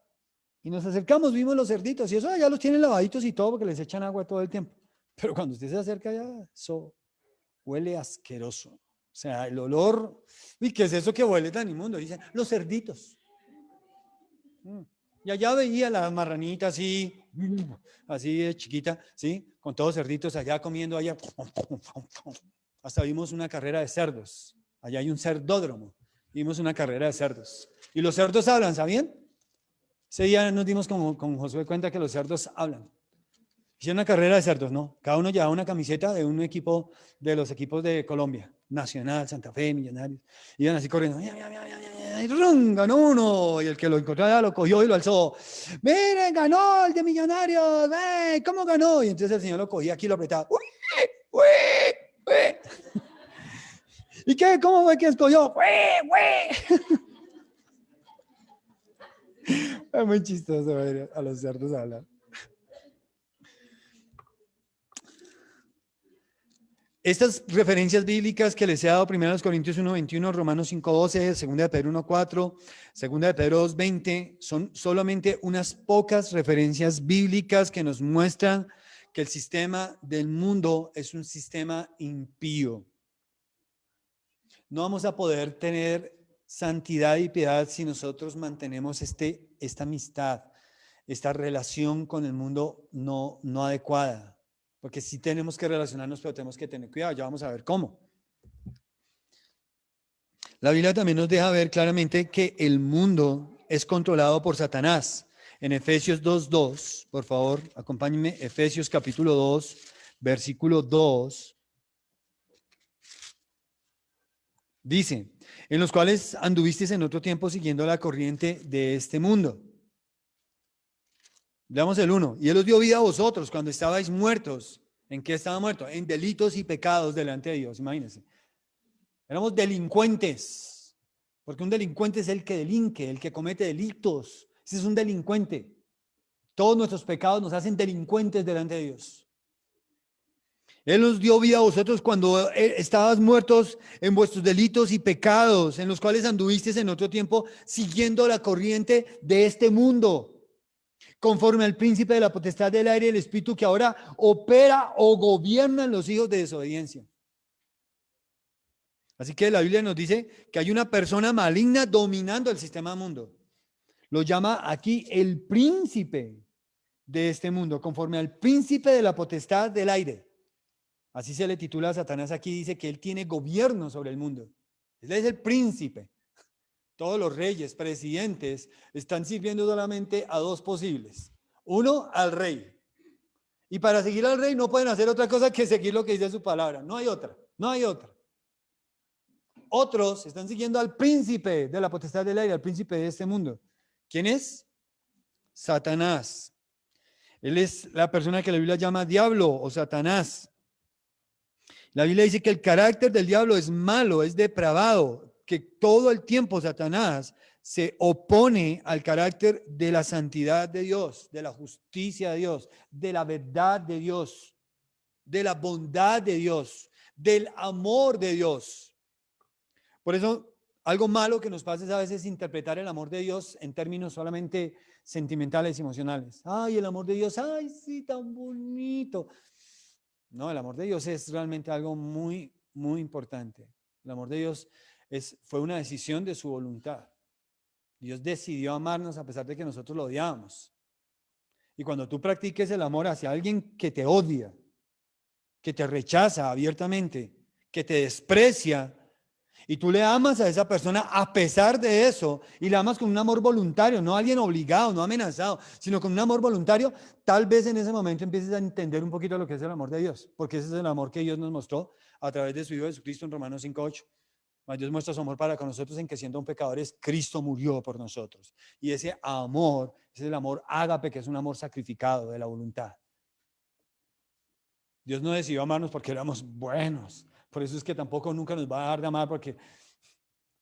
y nos acercamos, vimos los cerditos, y eso allá los tienen lavaditos y todo, porque les echan agua todo el tiempo. Pero cuando usted se acerca allá, eso huele asqueroso. O sea, el olor, ¿y qué es eso que huele tan inmundo? Dicen, los cerditos. Y allá veía la marranita así de chiquita, ¿sí? Con todos cerditos allá comiendo allá. Hasta vimos una carrera de cerdos. Allá hay un cerdódromo. Vimos una carrera de cerdos. Y los cerdos hablan, ¿sabían? Ese día nos dimos con Josué cuenta que los cerdos hablan. Hicieron una carrera de cerdos, ¿no? Cada uno llevaba una camiseta de un equipo, de los equipos de Colombia, Nacional, Santa Fe, Millonarios. Iban así corriendo, y ¡rum! Ganó uno, y el que lo encontraba lo cogió y lo alzó. Miren, ganó el de Millonarios, ¿cómo ganó? Y entonces el señor lo cogía aquí y lo apretaba. ¡Uy, uy, uy! ¿Y qué? ¿Cómo fue que escogió? ¡Uy, uy! Es muy chistoso ver a los cerdos hablar. Estas referencias bíblicas que les he dado, 1 Corintios 1:21, Romanos 5:12, 2 de Pedro 1:4, 2 de Pedro 2:20, son solamente unas pocas referencias bíblicas que nos muestran que el sistema del mundo es un sistema impío. No vamos a poder tener santidad y piedad si nosotros mantenemos esta amistad, esta relación con el mundo no adecuada. Porque sí tenemos que relacionarnos, pero tenemos que tener cuidado. Ya vamos a ver cómo. La Biblia también nos deja ver claramente que el mundo es controlado por Satanás. En Efesios 2:2, por favor, acompáñenme, Efesios capítulo 2, versículo 2. Dice, en los cuales anduvisteis en otro tiempo siguiendo la corriente de este mundo. Veamos el 1. Y Él os dio vida a vosotros cuando estabais muertos. ¿En qué estaba muerto? En delitos y pecados delante de Dios, imagínense. Éramos delincuentes, porque un delincuente es el que delinque, el que comete delitos. Ese es un delincuente. Todos nuestros pecados nos hacen delincuentes delante de Dios. Él nos dio vida a vosotros cuando estabas muertos en vuestros delitos y pecados, en los cuales anduvisteis en otro tiempo siguiendo la corriente de este mundo, conforme al príncipe de la potestad del aire y el espíritu que ahora opera o gobierna en los hijos de desobediencia. Así que la Biblia nos dice que hay una persona maligna dominando el sistema mundo. Lo llama aquí el príncipe de este mundo, conforme al príncipe de la potestad del aire. Así se le titula a Satanás aquí, dice que él tiene gobierno sobre el mundo. Él es el príncipe. Todos los reyes, presidentes, están sirviendo solamente a dos posibles. Uno, al rey. Y para seguir al rey no pueden hacer otra cosa que seguir lo que dice su palabra. No hay otra, no hay otra. Otros están siguiendo al príncipe de la potestad del aire, al príncipe de este mundo. ¿Quién es? Satanás. Él es la persona que la Biblia llama diablo o Satanás. La Biblia dice que el carácter del diablo es malo, es depravado, que todo el tiempo Satanás se opone al carácter de la santidad de Dios, de la justicia de Dios, de la verdad de Dios, de la bondad de Dios, del amor de Dios. Por eso, algo malo que nos pasa es a veces interpretar el amor de Dios en términos solamente sentimentales y emocionales. Ay, el amor de Dios, ay, sí, tan bonito. No, el amor de Dios es realmente algo muy, muy importante. El amor de Dios fue una decisión de su voluntad. Dios decidió amarnos a pesar de que nosotros lo odiábamos. Y cuando tú practiques el amor hacia alguien que te odia, que te rechaza abiertamente, que te desprecia, y tú le amas a esa persona a pesar de eso, y le amas con un amor voluntario, no a alguien obligado, no amenazado, sino con un amor voluntario, tal vez en ese momento empieces a entender un poquito lo que es el amor de Dios, porque ese es el amor que Dios nos mostró a través de su Hijo Jesucristo en Romanos 5:8. Dios muestra su amor para con nosotros en que siendo un pecadores, Cristo murió por nosotros. Y ese amor, ese es el amor ágape, que es un amor sacrificado de la voluntad. Dios no decidió amarnos porque éramos buenos. Por eso es que tampoco nunca nos va a dejar de amar, porque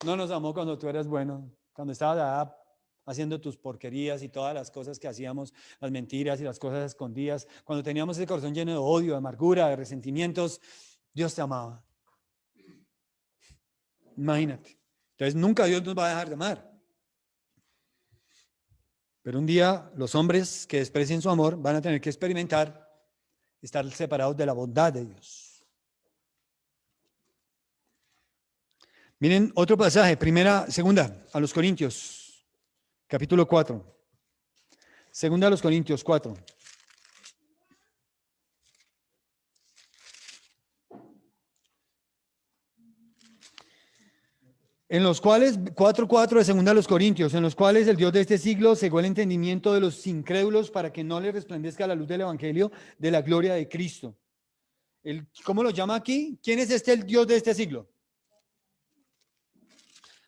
no nos amó cuando tú eras bueno, cuando estabas haciendo tus porquerías y todas las cosas que hacíamos, las mentiras y las cosas escondidas. Cuando teníamos ese corazón lleno de odio, de amargura, de resentimientos, Dios te amaba. Imagínate. Entonces nunca Dios nos va a dejar de amar. Pero un día los hombres que desprecien su amor van a tener que experimentar estar separados de la bondad de Dios. Miren otro pasaje, segunda a los Corintios, capítulo 4. Segunda a los Corintios 4. En los cuales, 4:4 de segunda a los Corintios, en los cuales el Dios de este siglo cegó el entendimiento de los incrédulos para que no les resplandezca la luz del evangelio de la gloria de Cristo. ¿Cómo lo llama aquí? ¿Quién es el Dios de este siglo?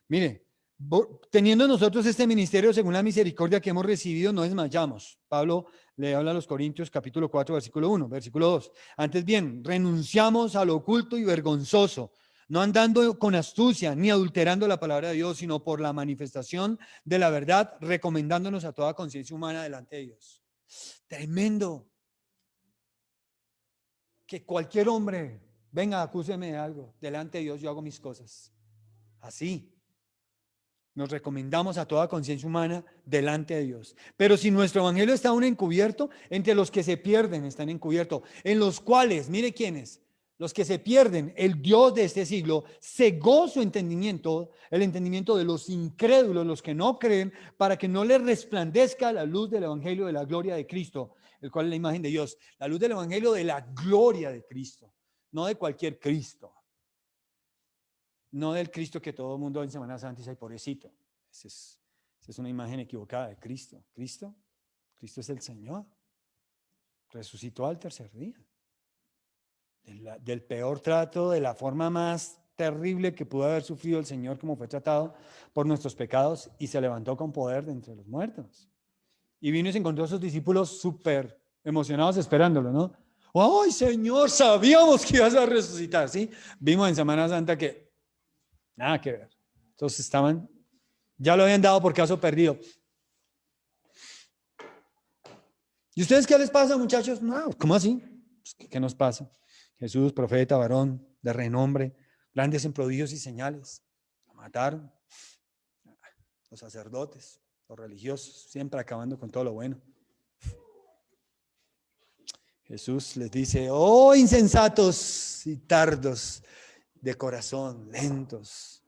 Mire, teniendo nosotros este ministerio según la misericordia que hemos recibido, no desmayamos. Pablo le habla a los Corintios capítulo 4, versículo 1, versículo 2. Antes bien, renunciamos a lo oculto y vergonzoso, no andando con astucia ni adulterando la palabra de Dios, sino por la manifestación de la verdad, recomendándonos a toda conciencia humana delante de Dios. Tremendo. Que cualquier hombre venga, acúseme de algo, delante de Dios yo hago mis cosas. Así. Nos recomendamos a toda conciencia humana delante de Dios. Pero si nuestro evangelio está aún encubierto, entre los que se pierden están encubiertos, en los cuales, mire quiénes, los que se pierden, el Dios de este siglo cegó su entendimiento, el entendimiento de los incrédulos, los que no creen, para que no les resplandezca la luz del evangelio de la gloria de Cristo, el cual es la imagen de Dios, la luz del evangelio de la gloria de Cristo, no de cualquier Cristo. No del Cristo que todo el mundo en Semana Santa dice, ay, pobrecito. Esa es una imagen equivocada de Cristo. Cristo es el Señor. Resucitó al tercer día. Del peor trato, de la forma más terrible que pudo haber sufrido el Señor, como fue tratado por nuestros pecados, y se levantó con poder de entre los muertos. Y vino y se encontró a sus discípulos súper emocionados esperándolo, ¿no? ¡Ay, Señor! Sabíamos que ibas a resucitar, ¿sí? Vimos en Semana Santa que nada que ver. Entonces ya lo habían dado por caso perdido. ¿Y ustedes qué les pasa, muchachos? No, ¿cómo así? ¿Qué nos pasa? Jesús, profeta, varón, de renombre, grandes en prodigios y señales. Lo mataron. Los sacerdotes, los religiosos, siempre acabando con todo lo bueno. Jesús les dice, oh insensatos y tardos de corazón, lentos.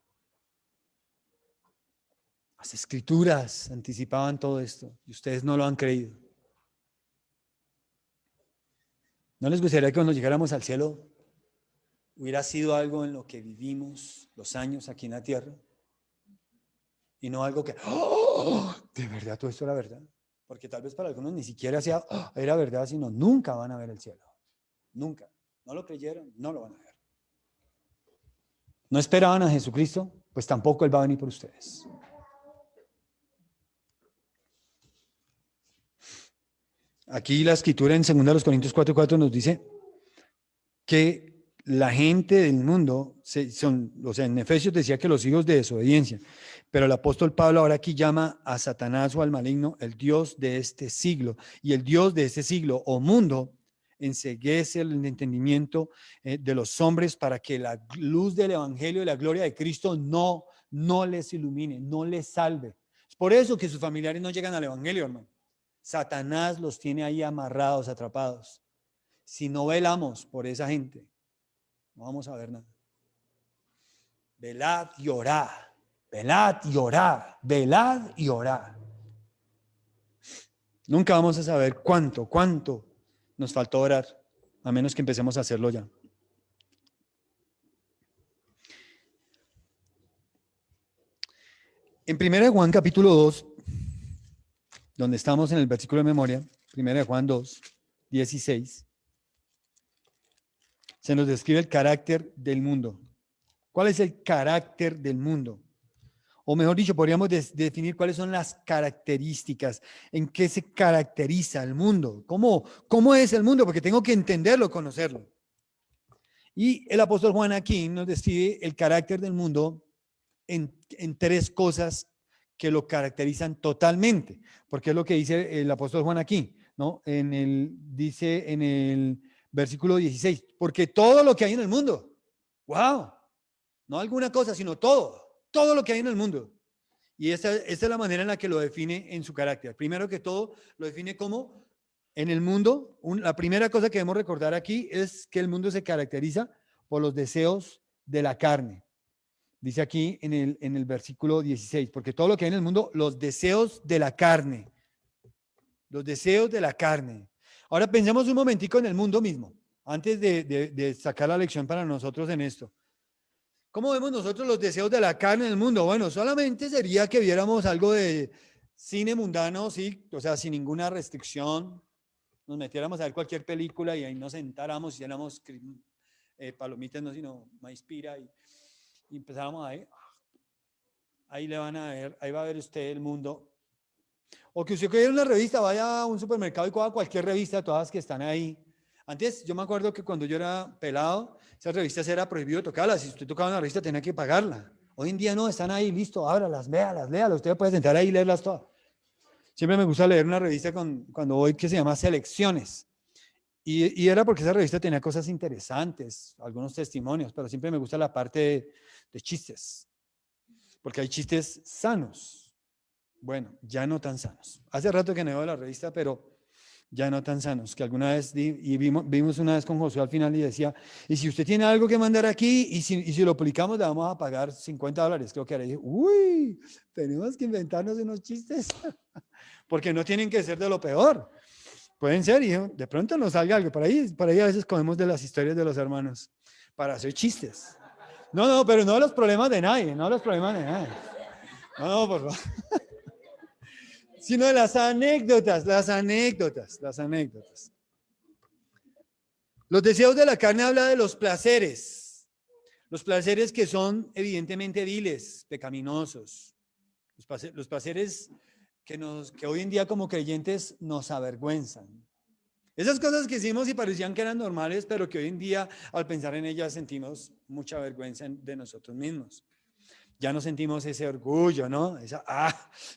Las escrituras anticipaban todo esto y ustedes no lo han creído. ¿No les gustaría que cuando llegáramos al cielo hubiera sido algo en lo que vivimos los años aquí en la tierra? Y no algo que, ¡oh! ¿De verdad todo esto era verdad? Porque tal vez para algunos ni siquiera era verdad, sino nunca van a ver el cielo. Nunca. No lo creyeron, no lo van a ver. ¿No esperaban a Jesucristo? Pues tampoco Él va a venir por ustedes. Aquí la escritura en 2 Corintios 4:4 nos dice que la gente del mundo, en Efesios decía que los hijos de desobediencia, pero el apóstol Pablo ahora aquí llama a Satanás o al maligno el Dios de este siglo, y el Dios de este siglo o mundo enceguece el entendimiento de los hombres para que la luz del evangelio y la gloria de Cristo no les ilumine, no les salve. Es por eso que sus familiares no llegan al evangelio, hermano. Satanás los tiene ahí amarrados, atrapados. Si no velamos por esa gente, no vamos a ver nada. Velad y orad, velad y orad, velad y orad. Nunca vamos a saber cuánto nos faltó orar, a menos que empecemos a hacerlo ya. En 1 Juan capítulo 2, donde estamos en el versículo de memoria, 1 Juan 2, 16, se nos describe el carácter del mundo. ¿Cuál es el carácter del mundo? O mejor dicho, podríamos definir cuáles son las características, en qué se caracteriza el mundo, cómo es el mundo, porque tengo que entenderlo, conocerlo. Y el apóstol Juan aquí nos describe el carácter del mundo en tres cosas que lo caracterizan totalmente, porque es lo que dice el apóstol Juan aquí, ¿no? Dice en el versículo 16, porque todo lo que hay en el mundo, wow, no alguna cosa, sino todo lo que hay en el mundo. Y esta es la manera en la que lo define en su carácter. Primero que todo, lo define como en el mundo. La primera cosa que debemos recordar aquí es que el mundo se caracteriza por los deseos de la carne. Dice aquí en el versículo 16, porque todo lo que hay en el mundo, los deseos de la carne. Los deseos de la carne. Ahora pensemos un momentico en el mundo mismo, antes de sacar la lección para nosotros en esto. ¿Cómo vemos nosotros los deseos de la carne en el mundo? Bueno, solamente sería que viéramos algo de cine mundano, sí, o sea, sin ninguna restricción. Nos metiéramos a ver cualquier película y ahí nos sentáramos y hiciéramos palomitas, no, sino maíz pira y empezáramos a ver. Ahí le van a ver, ahí va a ver usted el mundo. O que usted quiera una revista, vaya a un supermercado y coja cualquier revista, todas que están ahí. Antes, yo me acuerdo que cuando yo era pelado, esas revistas era prohibido tocarlas. Si usted tocaba una revista, tenía que pagarla. Hoy en día no, están ahí, listo, ábralas, véalas, léalas. Usted puede sentar ahí y leerlas todas. Siempre me gusta leer una revista cuando voy que se llama Selecciones. Y era porque esa revista tenía cosas interesantes, algunos testimonios, pero siempre me gusta la parte de chistes, porque hay chistes sanos. Bueno, ya no tan sanos. Hace rato que no veo la revista, pero ya no tan sanos, que alguna vez vimos una vez con Josué al final y decía, y si usted tiene algo que mandar aquí y si lo publicamos le vamos a pagar $50, creo que era. Y dije, uy, tenemos que inventarnos unos chistes, porque no tienen que ser de lo peor. Pueden ser y de pronto nos salga algo. Por ahí a veces comemos de las historias de los hermanos para hacer chistes. No, pero no los problemas de nadie, no los problemas de nadie. No, por favor. Sino de las anécdotas. Los deseos de la carne habla de los placeres que son evidentemente viles, pecaminosos. Los placeres que hoy en día como creyentes nos avergüenzan. Esas cosas que hicimos y parecían que eran normales, pero que hoy en día al pensar en ellas sentimos mucha vergüenza de nosotros mismos. Ya no sentimos ese orgullo, ¿no?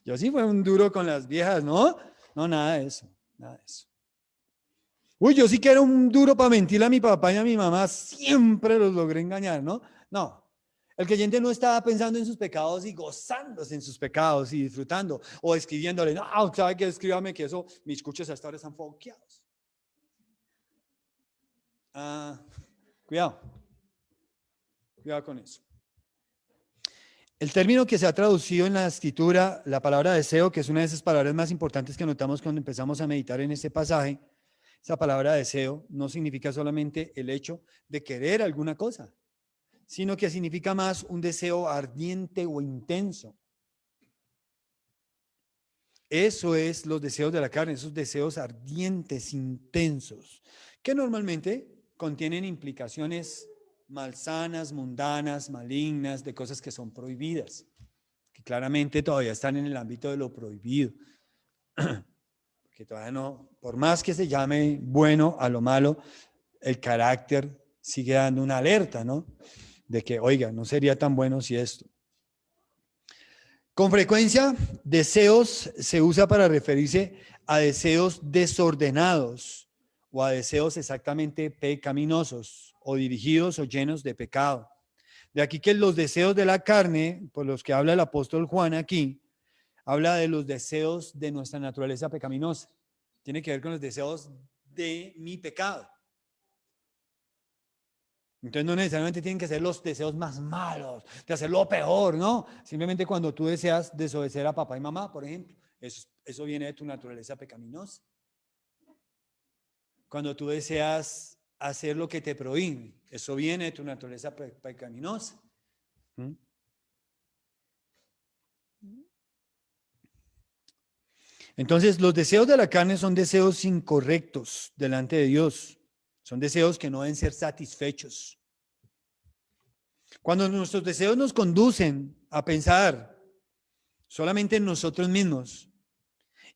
Yo sí fui un duro con las viejas, ¿no? No, nada de eso. Uy, yo sí que era un duro para mentirle a mi papá y a mi mamá, siempre los logré engañar, ¿no? No. El creyente no estaba pensando en sus pecados y gozándose en sus pecados y disfrutando o escribiéndole, no, ¿sabe qué? Escríbame que eso, mis cuchos hasta ahora están foqueados. Cuidado con eso. El término que se ha traducido en la escritura, la palabra deseo, que es una de esas palabras más importantes que notamos cuando empezamos a meditar en este pasaje, esa palabra deseo no significa solamente el hecho de querer alguna cosa, sino que significa más un deseo ardiente o intenso. Eso es los deseos de la carne, esos deseos ardientes, intensos, que normalmente contienen implicaciones malsanas, mundanas, malignas, de cosas que son prohibidas, que claramente todavía están en el ámbito de lo prohibido. Que todavía no, por más que se llame bueno a lo malo, el carácter sigue dando una alerta, ¿no? De que, oiga, no sería tan bueno si esto. Con frecuencia, deseos se usa para referirse a deseos desordenados o a deseos exactamente pecaminosos o dirigidos o llenos de pecado. De aquí que los deseos de la carne, por los que habla el apóstol Juan aquí, habla de los deseos de nuestra naturaleza pecaminosa. Tiene que ver con los deseos de mi pecado. Entonces no necesariamente tienen que ser los deseos más malos, de hacer lo peor, ¿no? Simplemente cuando tú deseas desobedecer a papá y mamá, por ejemplo, eso viene de tu naturaleza pecaminosa. Cuando tú deseas hacer lo que te prohíben, eso viene de tu naturaleza pecaminosa. Entonces, los deseos de la carne son deseos incorrectos delante de Dios. Son deseos que no deben ser satisfechos. Cuando nuestros deseos nos conducen a pensar solamente en nosotros mismos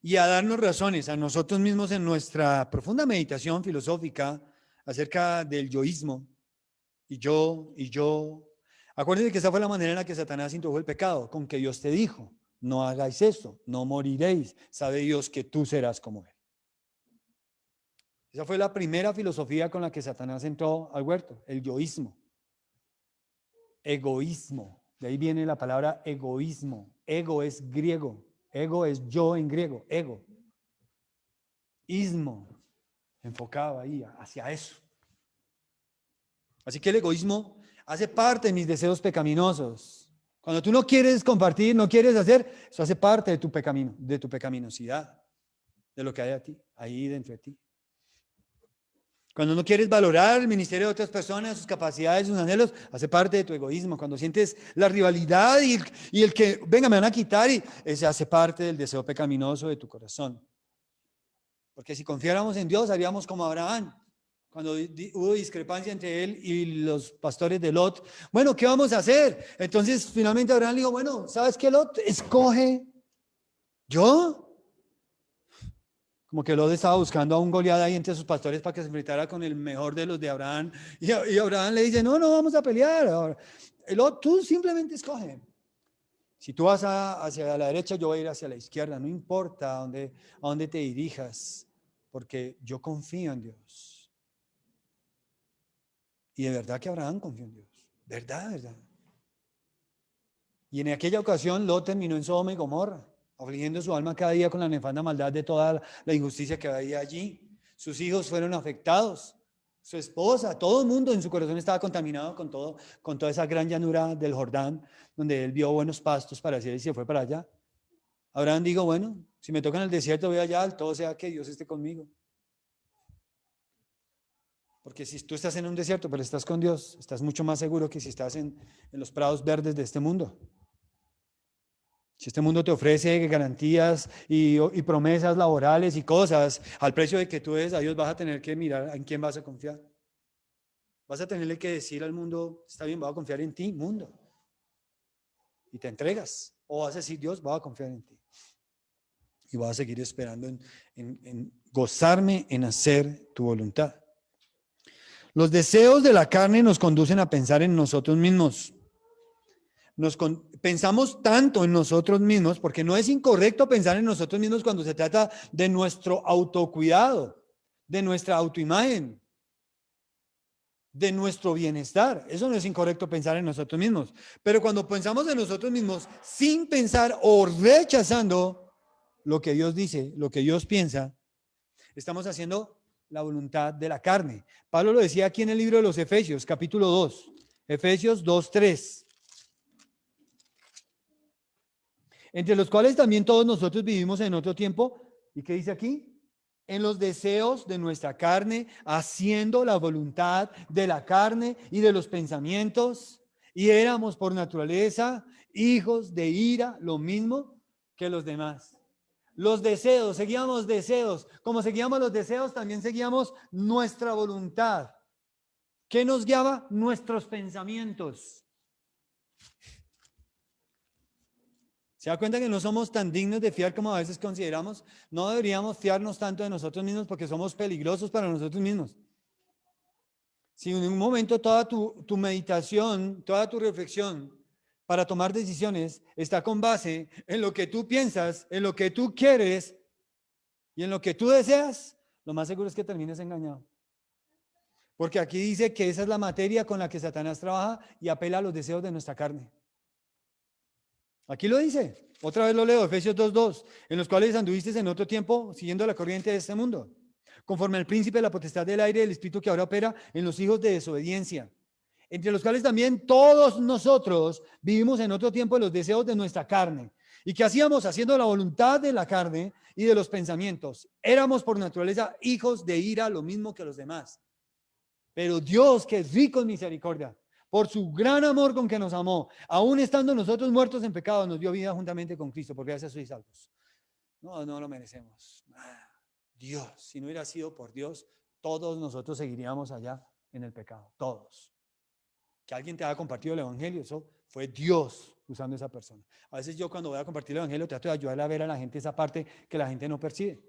y a darnos razones a nosotros mismos en nuestra profunda meditación filosófica acerca del yoísmo, y yo. Acuérdense que esa fue la manera en la que Satanás introdujo el pecado, con que Dios te dijo, no hagáis esto, no moriréis, sabe Dios que tú serás como Él. Esa fue la primera filosofía con la que Satanás entró al huerto, el yoísmo. Egoísmo, de ahí viene la palabra egoísmo. Ego es griego, ego es yo en griego, ego. Ismo, enfocado ahí hacia eso. Así que el egoísmo hace parte de mis deseos pecaminosos. Cuando tú no quieres compartir, no quieres hacer, eso hace parte de tu pecaminosidad, de lo que hay a ti, ahí dentro de ti. Cuando no quieres valorar el ministerio de otras personas, sus capacidades, sus anhelos, hace parte de tu egoísmo. Cuando sientes la rivalidad y el que, venga, me van a quitar, y ese hace parte del deseo pecaminoso de tu corazón. Porque si confiáramos en Dios, haríamos como Abraham. Cuando hubo discrepancia entre él y los pastores de Lot, bueno, ¿qué vamos a hacer? Entonces, finalmente Abraham le dijo, bueno, ¿sabes qué, Lot? Escoge. ¿Yo? Como que Lot estaba buscando a un Goliat ahí entre sus pastores para que se enfrentara con el mejor de los de Abraham. Y Abraham le dice, no, vamos a pelear. Lot, tú simplemente escoge. Si tú vas hacia la derecha, yo voy a ir hacia la izquierda. No importa a dónde te dirijas, porque yo confío en Dios. Y de verdad que Abraham confió en Dios. Verdad. Y en aquella ocasión Lot terminó en Sodoma y Gomorra, afligiendo su alma cada día con la nefanda maldad de toda la injusticia que había allí. Sus hijos fueron afectados, su esposa, todo el mundo en su corazón estaba contaminado con toda esa gran llanura del Jordán, donde él vio buenos pastos para hacer y se fue para allá. Abraham dijo, bueno, si me toca en el desierto voy allá, todo sea que Dios esté conmigo. Porque si tú estás en un desierto, pero estás con Dios, estás mucho más seguro que si estás en los prados verdes de este mundo. Si este mundo te ofrece garantías y promesas laborales y cosas al precio de que tú des a Dios, vas a tener que mirar en quién vas a confiar. Vas a tenerle que decir al mundo, está bien, voy a confiar en ti, mundo. Y te entregas. O vas a decir, Dios, voy a confiar en ti. Y vas a seguir esperando en gozarme en hacer tu voluntad. Los deseos de la carne nos conducen a pensar en nosotros mismos. Pensamos tanto en nosotros mismos, porque no es incorrecto pensar en nosotros mismos cuando se trata de nuestro autocuidado, de nuestra autoimagen, de nuestro bienestar. Eso no es incorrecto pensar en nosotros mismos. Pero cuando pensamos en nosotros mismos sin pensar o rechazando lo que Dios dice, lo que Dios piensa, estamos haciendo la voluntad de la carne. Pablo lo decía aquí en el libro de los Efesios, capítulo 2, Efesios 2:3. Entre los cuales también todos nosotros vivimos en otro tiempo. ¿Y qué dice aquí? En los deseos de nuestra carne, haciendo la voluntad de la carne y de los pensamientos. Y éramos por naturaleza hijos de ira, lo mismo que los demás. Los deseos, seguíamos deseos. Como seguíamos los deseos, también seguíamos nuestra voluntad. ¿Qué nos guiaba? Nuestros pensamientos. ¿Se da cuenta que no somos tan dignos de fiar como a veces consideramos? No deberíamos fiarnos tanto de nosotros mismos porque somos peligrosos para nosotros mismos. Si en un momento toda tu meditación, toda tu reflexión para tomar decisiones está con base en lo que tú piensas, en lo que tú quieres y en lo que tú deseas, lo más seguro es que termines engañado. Porque aquí dice que esa es la materia con la que Satanás trabaja y apela a los deseos de nuestra carne. Aquí lo dice, otra vez lo leo, Efesios 2:2, en los cuales anduviste en otro tiempo siguiendo la corriente de este mundo, conforme al príncipe de la potestad del aire, del espíritu que ahora opera en los hijos de desobediencia, entre los cuales también todos nosotros vivimos en otro tiempo en los deseos de nuestra carne. ¿Y qué hacíamos? Haciendo la voluntad de la carne y de los pensamientos. Éramos por naturaleza hijos de ira, lo mismo que los demás. Pero Dios, que es rico en misericordia, por su gran amor con que nos amó, aún estando nosotros muertos en pecado, nos dio vida juntamente con Cristo, porque gracias sois salvos. No lo merecemos. Dios, si no hubiera sido por Dios, todos nosotros seguiríamos allá en el pecado, todos. Que alguien te haya compartido el evangelio, eso fue Dios usando esa persona. A veces yo cuando voy a compartir el evangelio trato de ayudarle a ver a la gente esa parte que la gente no percibe.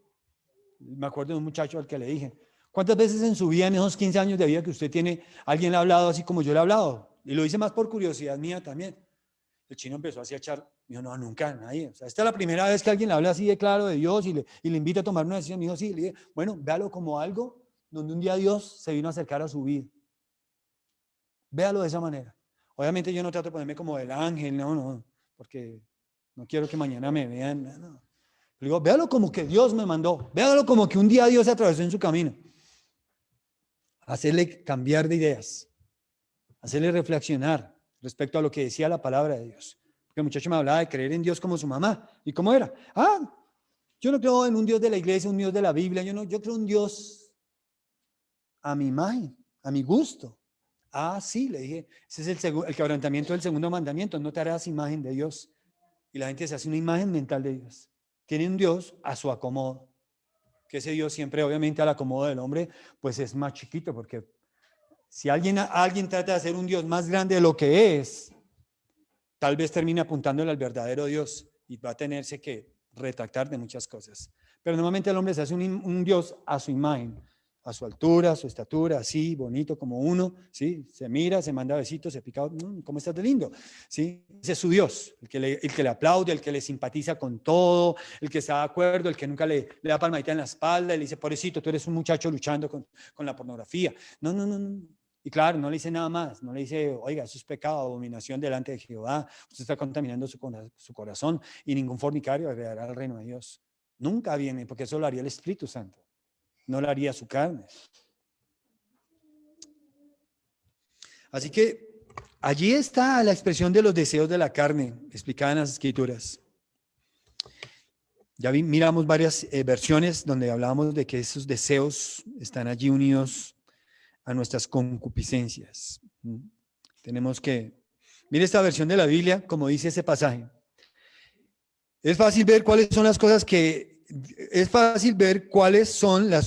Me acuerdo de un muchacho al que le dije, ¿cuántas veces en su vida, en esos 15 años de vida que usted tiene, alguien le ha hablado así como yo le he hablado? Y lo hice más por curiosidad mía también. El chino empezó así a echar, me dijo, no, nunca, nadie. O sea, esta es la primera vez que alguien le habla así de claro de Dios y le invita a tomar una decisión. Me dijo, sí, le dije, bueno, véalo como algo donde un día Dios se vino a acercar a su vida. Véalo de esa manera. Obviamente yo no trato de ponerme como el ángel, no, porque no quiero que mañana me vean, no. Pero digo, véalo como que Dios me mandó, véalo como que un día Dios se atravesó en su camino. Hacerle cambiar de ideas, hacerle reflexionar respecto a lo que decía la palabra de Dios. Porque el muchacho me hablaba de creer en Dios como su mamá. ¿Y cómo era? Yo no creo en un Dios de la iglesia, un Dios de la Biblia, yo creo en un Dios a mi imagen, a mi gusto. Ah, sí, le dije, ese es el quebrantamiento del segundo mandamiento, no te harás imagen de Dios. Y la gente se hace una imagen mental de Dios. Tiene un Dios a su acomodo, que ese Dios siempre obviamente al acomodo del hombre, pues es más chiquito, porque si alguien trata de hacer un Dios más grande de lo que es, tal vez termine apuntándole al verdadero Dios y va a tenerse que retractar de muchas cosas. Pero normalmente el hombre se hace un Dios a su imagen, a su altura, a su estatura, así, bonito como uno, ¿sí? Se mira, se manda besitos, se pica, ¿cómo estás de lindo? ¿Sí? Ese es su Dios, el que le aplaude, el que le simpatiza con todo, el que está de acuerdo, el que nunca le da palmadita en la espalda y le dice, pobrecito, tú eres un muchacho luchando con la pornografía. No, no, no, no. Y claro, no le dice nada más, no le dice, oiga, eso es pecado, abominación delante de Jehová, usted está contaminando su corazón y ningún fornicario heredará al reino de Dios. Nunca viene, porque eso lo haría el Espíritu Santo, no lo haría su carne. Así que allí está la expresión de los deseos de la carne, explicada en las Escrituras. Ya miramos varias versiones donde hablábamos de que esos deseos están allí unidos a nuestras concupiscencias. Tenemos que, mire esta versión de la Biblia, como dice ese pasaje. Es fácil ver cuáles son las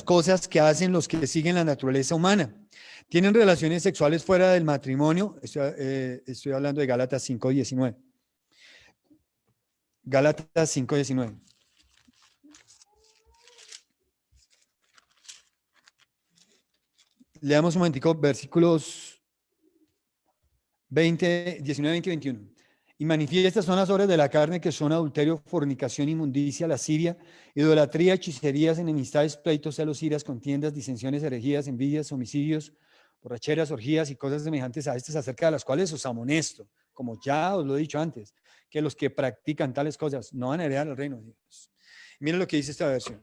cosas que hacen los que siguen la naturaleza humana. Tienen relaciones sexuales fuera del matrimonio. Estoy hablando de Gálatas 5:19. Gálatas 5:19. Leamos un momentico versículos 19, 20 y 21. Y manifiestas son las obras de la carne, que son adulterio, fornicación, inmundicia, lascivia, idolatría, hechicerías, enemistades, pleitos, celos, iras, contiendas, disensiones, herejías, envidias, homicidios, borracheras, orgías y cosas semejantes a estas, acerca de las cuales os amonesto, como ya os lo he dicho antes, que los que practican tales cosas no van a heredar el reino de Dios. Miren lo que dice esta versión.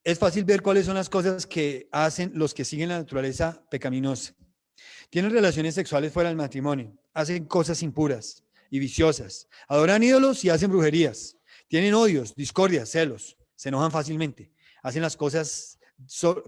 Es fácil ver cuáles son las cosas que hacen los que siguen la naturaleza pecaminosa. Tienen relaciones sexuales fuera del matrimonio, hacen cosas impuras y viciosas, adoran ídolos y hacen brujerías, tienen odios, discordias, celos, se enojan fácilmente, hacen las cosas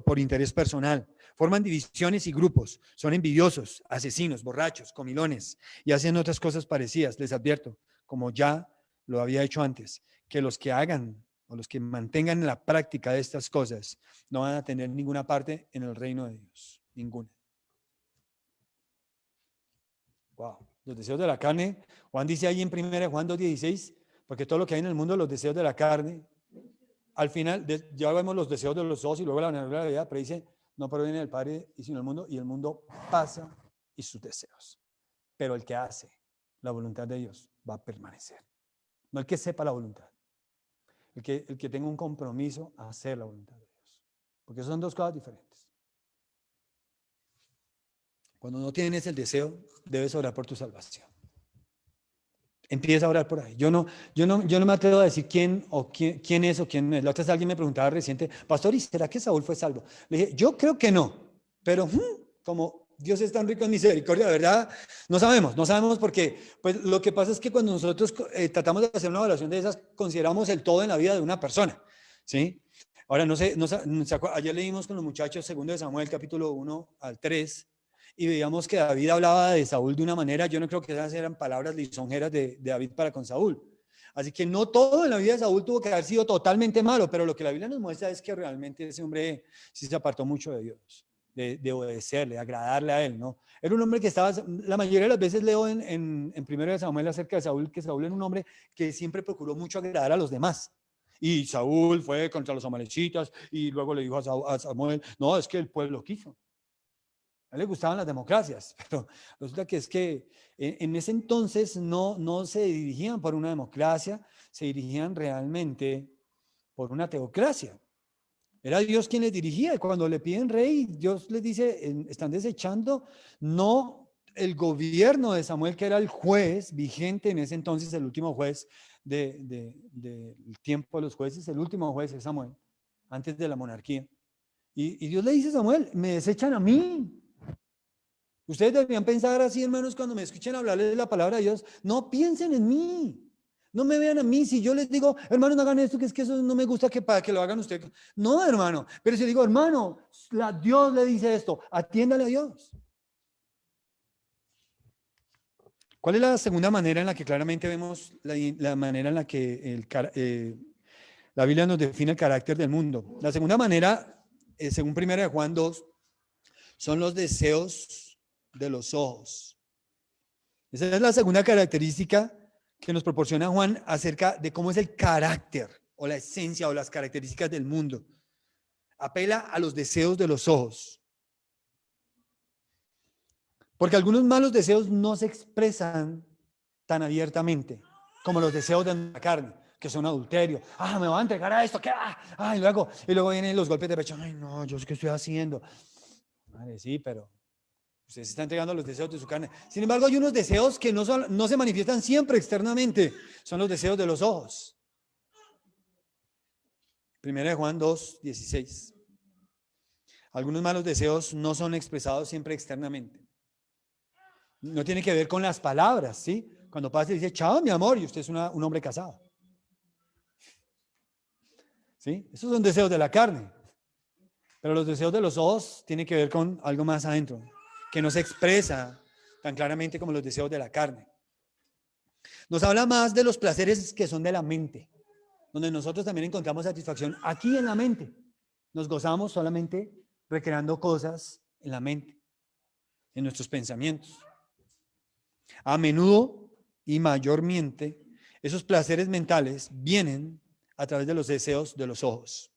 por interés personal, forman divisiones y grupos, son envidiosos, asesinos, borrachos, comilones y hacen otras cosas parecidas. Les advierto, como ya lo había hecho antes, que los que hagan o los que mantengan en la práctica de estas cosas no van a tener ninguna parte en el reino de Dios, ninguna. Wow, los deseos de la carne. Juan dice ahí en 1 Juan 2:16, porque todo lo que hay en el mundo, los deseos de la carne, al final ya vemos los deseos de los ojos y luego la realidad, pero dice, no proviene del Padre y sino del mundo, y el mundo pasa y sus deseos. Pero el que hace la voluntad de Dios va a permanecer. No el que sepa la voluntad, el que tenga un compromiso a hacer la voluntad de Dios. Porque son dos cosas diferentes. Cuando no tienes el deseo, debes orar por tu salvación. Empieza a orar por ahí. Yo no me atrevo a decir quién es o quién no es. La otra vez alguien me preguntaba reciente, pastor, ¿y será que Saúl fue salvo? Le dije, yo creo que no, pero como Dios es tan rico en misericordia, de verdad, no sabemos porque pues lo que pasa es que cuando nosotros tratamos de hacer una evaluación de esas, consideramos el todo en la vida de una persona, ¿sí? Ahora, ayer leímos con los muchachos 2 de Samuel, capítulo 1 al 3, y veíamos que David hablaba de Saúl de una manera, yo no creo que esas eran palabras lisonjeras de David para con Saúl. Así que no todo en la vida de Saúl tuvo que haber sido totalmente malo, pero lo que la Biblia nos muestra es que realmente ese hombre sí se apartó mucho de Dios, de obedecerle, de agradarle a él, ¿no? Era un hombre que estaba, la mayoría de las veces leo en 1 de Samuel acerca de Saúl, que Saúl era un hombre que siempre procuró mucho agradar a los demás. Y Saúl fue contra los amalecitas y luego le dijo a Samuel, no, es que el pueblo quiso. A él le gustaban las democracias, pero resulta que es que en ese entonces no se dirigían por una democracia, se dirigían realmente por una teocracia. Era Dios quien les dirigía, y cuando le piden rey, Dios les dice, están desechando no el gobierno de Samuel, que era el juez vigente en ese entonces, el último juez del tiempo de los jueces, el último juez es Samuel, antes de la monarquía. Y Dios le dice a Samuel, me desechan a mí. Ustedes deberían pensar así, hermanos, cuando me escuchen hablarles de la palabra de Dios, no piensen en mí, No me vean a mí si yo les digo, hermano, no hagan esto, que es que eso no me gusta que para que lo hagan ustedes. No, hermano. Pero si digo, hermano, Dios le dice esto, atiéndale a Dios. ¿Cuál es la segunda manera en la que claramente vemos la manera en la que la Biblia nos define el carácter del mundo? La segunda manera, según 1 Juan 2, son los deseos de los ojos. Esa es la segunda característica que nos proporciona Juan acerca de cómo es el carácter o la esencia o las características del mundo. Apela a los deseos de los ojos. Porque algunos malos deseos no se expresan tan abiertamente como los deseos de la carne, que son adulterio. Me voy a entregar a esto, ¿qué? Y luego vienen los golpes de pecho. Ay, no, yo sé qué estoy haciendo. Madre, sí, pero usted se está entregando a los deseos de su carne. Sin embargo, hay unos deseos que no se manifiestan siempre externamente. Son los deseos de los ojos. 1 Juan 2, 16. Algunos malos deseos no son expresados siempre externamente. No tiene que ver con las palabras, ¿sí? Cuando pasa y dice, chao, mi amor, y usted es un hombre casado. ¿Sí? Esos son deseos de la carne. Pero los deseos de los ojos tienen que ver con algo más adentro, que no se expresa tan claramente como los deseos de la carne. Nos habla más de los placeres que son de la mente, donde nosotros también encontramos satisfacción aquí en la mente. Nos gozamos solamente recreando cosas en la mente, en nuestros pensamientos. A menudo y mayormente, esos placeres mentales vienen a través de los deseos de los ojos.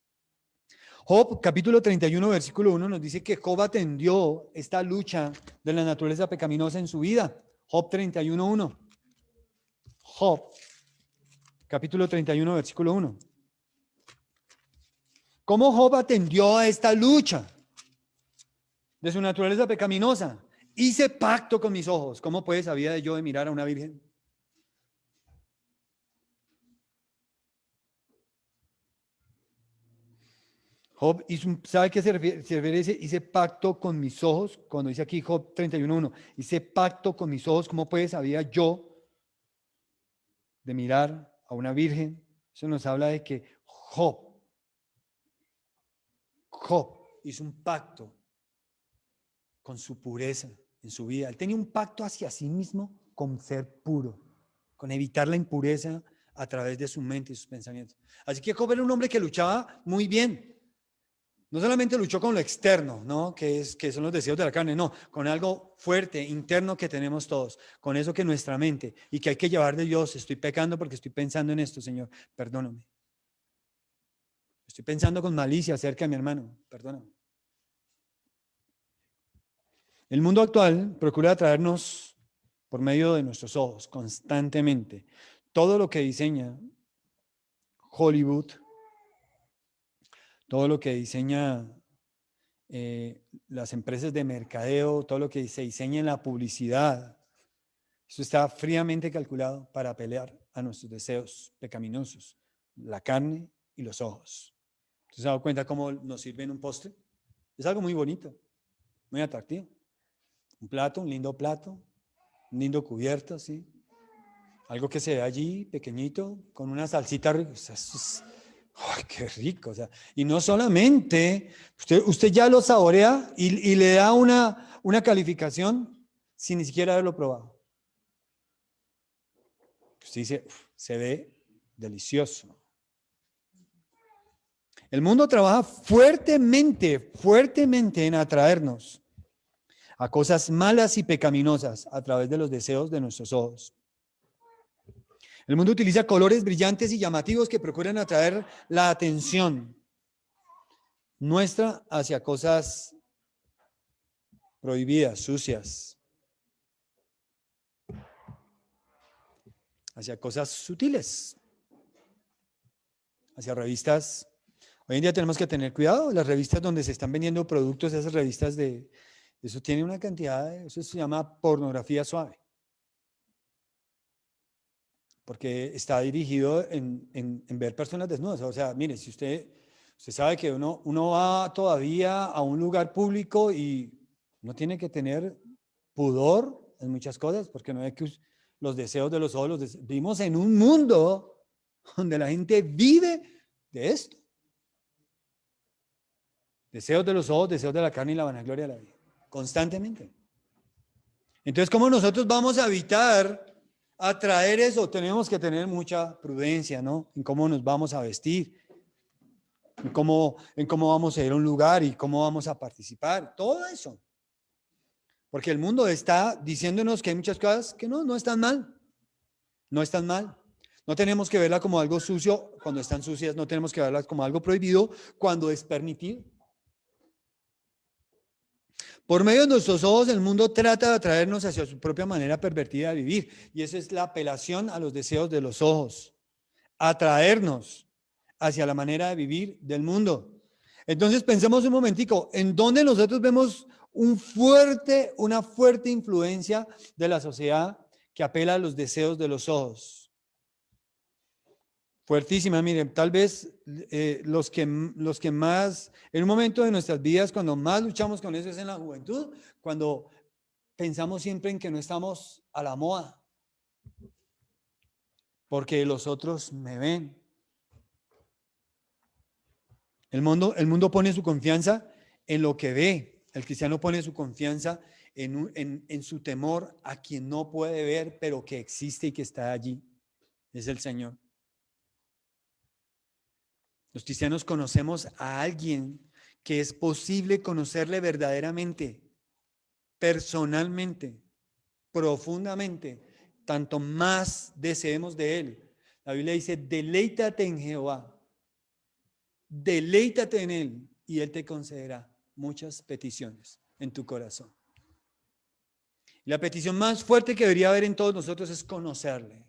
Job, capítulo 31, versículo 1, nos dice que Job atendió esta lucha de la naturaleza pecaminosa en su vida. Job 31, 1. Job, capítulo 31, versículo 1. ¿Cómo Job atendió a esta lucha de su naturaleza pecaminosa? Hice pacto con mis ojos. ¿Cómo pues había yo de mirar a una virgen? Job ¿sabe qué se refiere? Hice pacto con mis ojos, cuando dice aquí Job 31:1, hice pacto con mis ojos, ¿cómo pues había yo de mirar a una virgen? Eso nos habla de que Job hizo un pacto con su pureza en su vida. Él tenía un pacto hacia sí mismo con ser puro, con evitar la impureza a través de su mente y sus pensamientos. Así que Job era un hombre que luchaba muy bien. No solamente luchó con lo externo, ¿no? Que son los deseos de la carne, no, con algo fuerte, interno que tenemos todos, con eso que nuestra mente y que hay que llevar de Dios. Estoy pecando porque estoy pensando en esto, Señor, perdóname. Estoy pensando con malicia acerca de mi hermano, perdóname. El mundo actual procura atraernos por medio de nuestros ojos constantemente. Todo lo que diseña Hollywood, todo lo que diseña las empresas de mercadeo, todo lo que se diseña en la publicidad, eso está fríamente calculado para pelear a nuestros deseos pecaminosos, la carne y los ojos. ¿Se ha dado cuenta cómo nos sirven un postre? Es algo muy bonito, muy atractivo. Un plato, un lindo plato, un lindo cubierto, ¿sí? Algo que se ve allí, pequeñito, con una salsita rica. O sea, eso es, ¡ay, qué rico! O sea, y no solamente, usted ya lo saborea y le da una calificación sin ni siquiera haberlo probado. Usted dice, se ve delicioso. El mundo trabaja fuertemente en atraernos a cosas malas y pecaminosas a través de los deseos de nuestros ojos. El mundo utiliza colores brillantes y llamativos que procuran atraer la atención nuestra hacia cosas prohibidas, sucias, hacia cosas sutiles, hacia revistas. Hoy en día tenemos que tener cuidado, las revistas donde se están vendiendo productos, esas revistas eso tiene una cantidad, eso se llama pornografía suave. Porque está dirigido en ver personas desnudas. O sea, mire, si usted sabe que uno va todavía a un lugar público y no tiene que tener pudor en muchas cosas, porque no es que los deseos de los ojos. Vivimos en un mundo donde la gente vive de esto. Deseos de los ojos, deseos de la carne y la vanagloria de la vida. Constantemente. Entonces, ¿cómo nosotros vamos a evitar atraer eso? Tenemos que tener mucha prudencia, ¿no? En cómo nos vamos a vestir, en cómo vamos a ir a un lugar y cómo vamos a participar. Todo eso. Porque el mundo está diciéndonos que hay muchas cosas que no están mal. No están mal. No tenemos que verla como algo sucio cuando están sucias. No tenemos que verlas como algo prohibido cuando es permitido. Por medio de nuestros ojos, el mundo trata de atraernos hacia su propia manera pervertida de vivir. Y esa es la apelación a los deseos de los ojos. Atraernos hacia la manera de vivir del mundo. Entonces pensemos un momentico, ¿en dónde nosotros vemos una fuerte influencia de la sociedad que apela a los deseos de los ojos? Fuertísima, miren, tal vez los que más, en un momento de nuestras vidas, cuando más luchamos con eso es en la juventud, cuando pensamos siempre en que no estamos a la moda, porque los otros me ven. El mundo pone su confianza en lo que ve. El cristiano pone su confianza en su temor a quien no puede ver, pero que existe y que está allí. Es el Señor. Los cristianos conocemos a alguien que es posible conocerle verdaderamente, personalmente, profundamente, tanto más deseemos de Él. La Biblia dice, deleítate en Jehová, deleítate en Él y Él te concederá muchas peticiones en tu corazón. La petición más fuerte que debería haber en todos nosotros es conocerle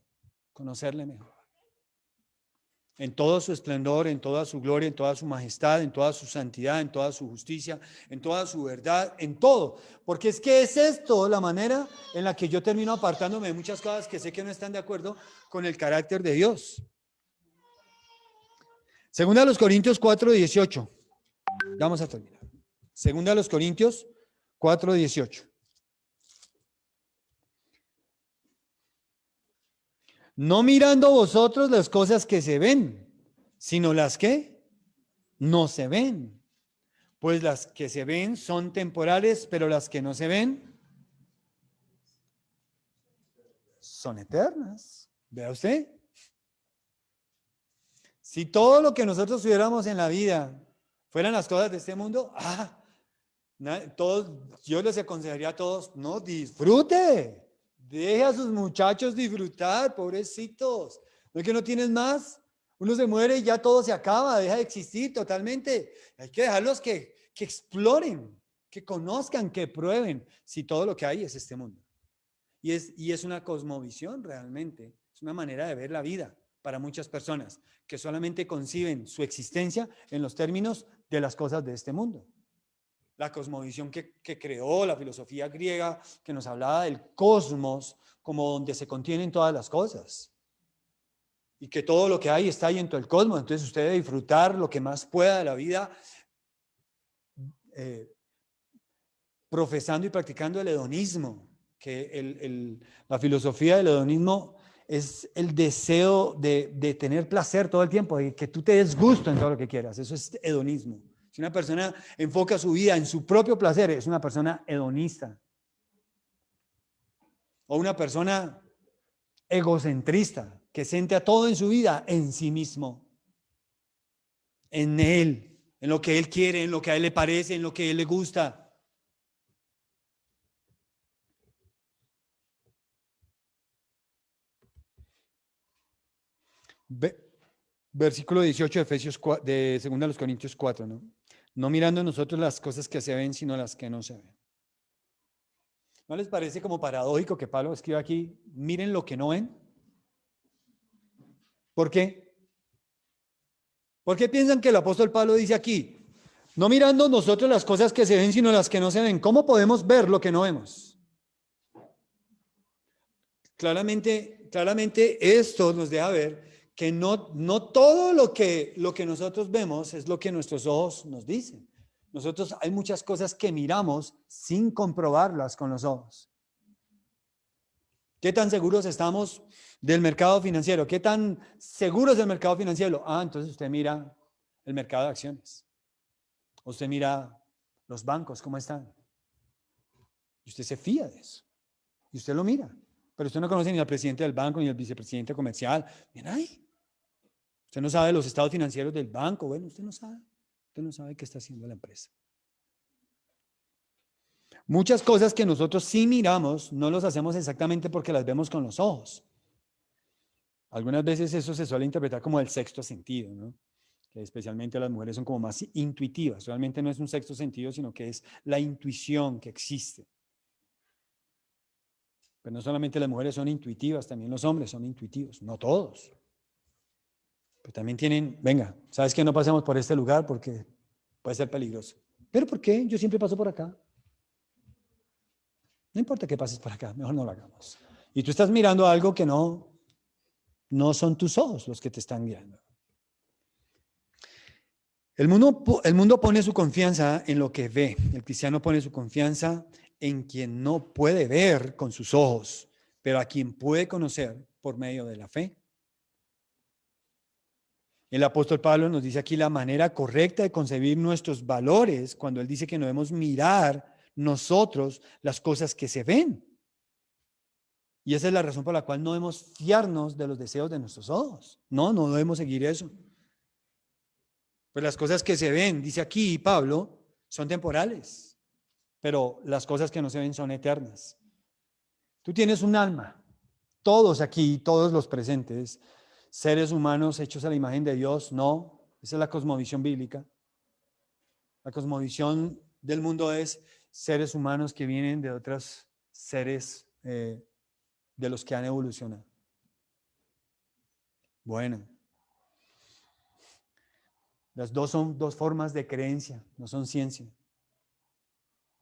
mejor. En todo su esplendor, en toda su gloria, en toda su majestad, en toda su santidad, en toda su justicia, en toda su verdad, en todo. Porque es que es esto la manera en la que yo termino apartándome de muchas cosas que sé que no están de acuerdo con el carácter de Dios. Segunda a los Corintios 4:18. Vamos a terminar. Segunda a los Corintios 4:18. No mirando vosotros las cosas que se ven, sino las que no se ven. Pues las que se ven son temporales, pero las que no se ven son eternas. ¿Vea usted? Si todo lo que nosotros tuviéramos en la vida fueran las cosas de este mundo, yo les aconsejaría a todos, no, disfrute. Deje a sus muchachos disfrutar, pobrecitos. ¿No es que no tienes más? Uno se muere y ya todo se acaba, deja de existir totalmente. Hay que dejarlos que exploren, que conozcan, que prueben si todo lo que hay es este mundo. Y es una cosmovisión realmente, es una manera de ver la vida para muchas personas que solamente conciben su existencia en los términos de las cosas de este mundo. La cosmovisión que creó la filosofía griega, que nos hablaba del cosmos como donde se contienen todas las cosas. Y que todo lo que hay está ahí dentro del cosmos. Entonces usted debe disfrutar lo que más pueda de la vida, profesando y practicando el hedonismo. Que la filosofía del hedonismo es el deseo de tener placer todo el tiempo, de que tú te des gusto en todo lo que quieras. Eso es hedonismo. Si una persona enfoca su vida en su propio placer, es una persona hedonista. O una persona egocentrista, que centra todo en su vida en sí mismo. En él, en lo que él quiere, en lo que a él le parece, en lo que a él le gusta. Versículo 18 de Efesios 4, de 2 Corintios 4, ¿no? No mirando nosotros las cosas que se ven, sino las que no se ven. ¿No les parece como paradójico que Pablo escriba aquí, miren lo que no ven? ¿Por qué? ¿Por qué piensan que el apóstol Pablo dice aquí, no mirando nosotros las cosas que se ven, sino las que no se ven? ¿Cómo podemos ver lo que no vemos? Claramente esto nos deja ver que no todo lo que nosotros vemos es lo que nuestros ojos nos dicen. Nosotros hay muchas cosas que miramos sin comprobarlas con los ojos. ¿Qué tan seguros estamos del mercado financiero? ¿Qué tan seguros del mercado financiero? Entonces usted mira el mercado de acciones. Usted mira los bancos, ¿cómo están? Y usted se fía de eso. Y usted lo mira. Pero usted no conoce ni al presidente del banco, ni al vicepresidente comercial. Mira ahí. Usted no sabe los estados financieros del banco. Bueno, usted no sabe. Usted no sabe qué está haciendo la empresa. Muchas cosas que nosotros sí miramos, no los hacemos exactamente porque las vemos con los ojos. Algunas veces eso se suele interpretar como el sexto sentido, ¿no? Que especialmente las mujeres son como más intuitivas. Realmente no es un sexto sentido, sino que es la intuición que existe. Pero no solamente las mujeres son intuitivas, también los hombres son intuitivos. No todos. Pero también tienen, venga, ¿sabes qué? No pasemos por este lugar porque puede ser peligroso. ¿Pero por qué? Yo siempre paso por acá. No importa que pases por acá, mejor no lo hagamos. Y tú estás mirando algo que no son tus ojos los que te están guiando. El mundo pone su confianza en lo que ve. El cristiano pone su confianza en quien no puede ver con sus ojos, pero a quien puede conocer por medio de la fe. El apóstol Pablo nos dice aquí la manera correcta de concebir nuestros valores cuando él dice que no debemos mirar nosotros las cosas que se ven. Y esa es la razón por la cual no debemos fiarnos de los deseos de nuestros ojos. No debemos seguir eso. Pues las cosas que se ven, dice aquí Pablo, son temporales, pero las cosas que no se ven son eternas. Tú tienes un alma, todos aquí, todos los presentes, seres humanos hechos a la imagen de Dios, no, esa es la cosmovisión bíblica. La cosmovisión del mundo es seres humanos que vienen de otros seres de los que han evolucionado. Bueno, las dos son dos formas de creencia, no son ciencia.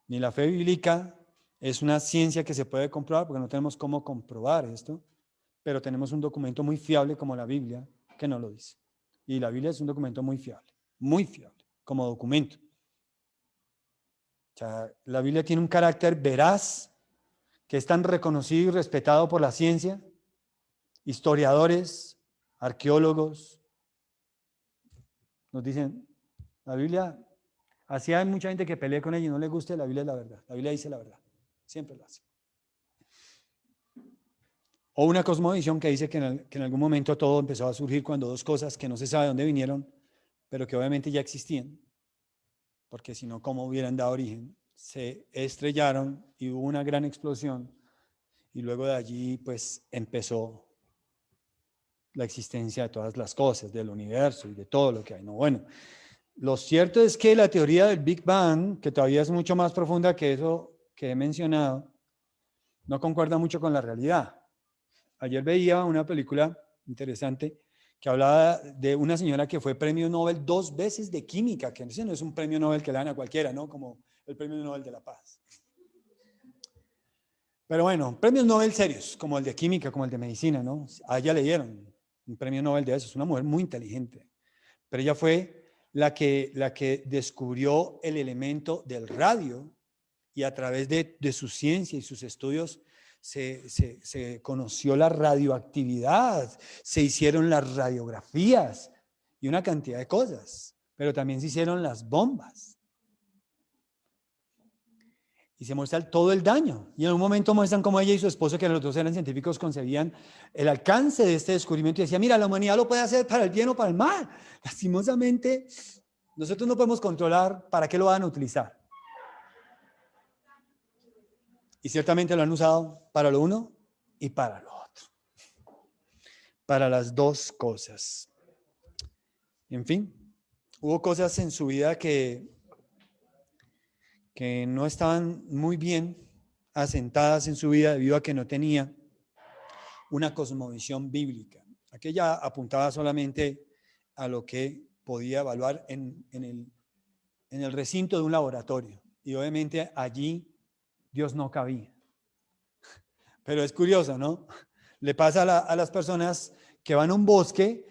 Ni la fe bíblica es una ciencia que se puede comprobar, porque no tenemos cómo comprobar esto, pero tenemos un documento muy fiable como la Biblia que nos lo dice. Y la Biblia es un documento muy fiable como documento. O sea, la Biblia tiene un carácter veraz que es tan reconocido y respetado por la ciencia, historiadores, arqueólogos. Nos dicen, la Biblia, así hay mucha gente que pelea con ella y no le guste, la Biblia es la verdad. La Biblia dice la verdad, siempre lo hace. O una cosmovisión que dice que en algún momento todo empezó a surgir cuando dos cosas que no se sabe de dónde vinieron, pero que obviamente ya existían, porque si no, ¿cómo hubieran dado origen? Se estrellaron y hubo una gran explosión y luego de allí pues empezó la existencia de todas las cosas, del universo y de todo lo que hay. No, bueno, lo cierto es que la teoría del Big Bang, que todavía es mucho más profunda que eso que he mencionado, no concuerda mucho con la realidad. Ayer veía una película interesante que hablaba de una señora que fue premio Nobel 2 veces de química, que ese no es un premio Nobel que le dan a cualquiera, ¿no? Como el premio Nobel de la Paz. Pero bueno, premios Nobel serios, como el de química, como el de medicina, ¿no? A ella le dieron un premio Nobel de eso, es una mujer muy inteligente. Pero ella fue la que descubrió el elemento del radio y a través de su ciencia y sus estudios se conoció la radioactividad, se hicieron las radiografías y una cantidad de cosas, pero también se hicieron las bombas. Y se muestra todo el daño. Y en un momento muestran cómo ella y su esposo, que los dos eran científicos, concebían el alcance de este descubrimiento y decían, mira, la humanidad lo puede hacer para el bien o para el mal. Lastimosamente, nosotros no podemos controlar para qué lo van a utilizar. Y ciertamente lo han usado para lo uno y para lo otro. Para las dos cosas. En fin, hubo cosas en su vida que no estaban muy bien asentadas en su vida debido a que no tenía una cosmovisión bíblica. Aquella apuntaba solamente a lo que podía evaluar en el recinto de un laboratorio. Y obviamente allí Dios no cabía. Pero es curioso, ¿no? Le pasa a las personas que van a un bosque.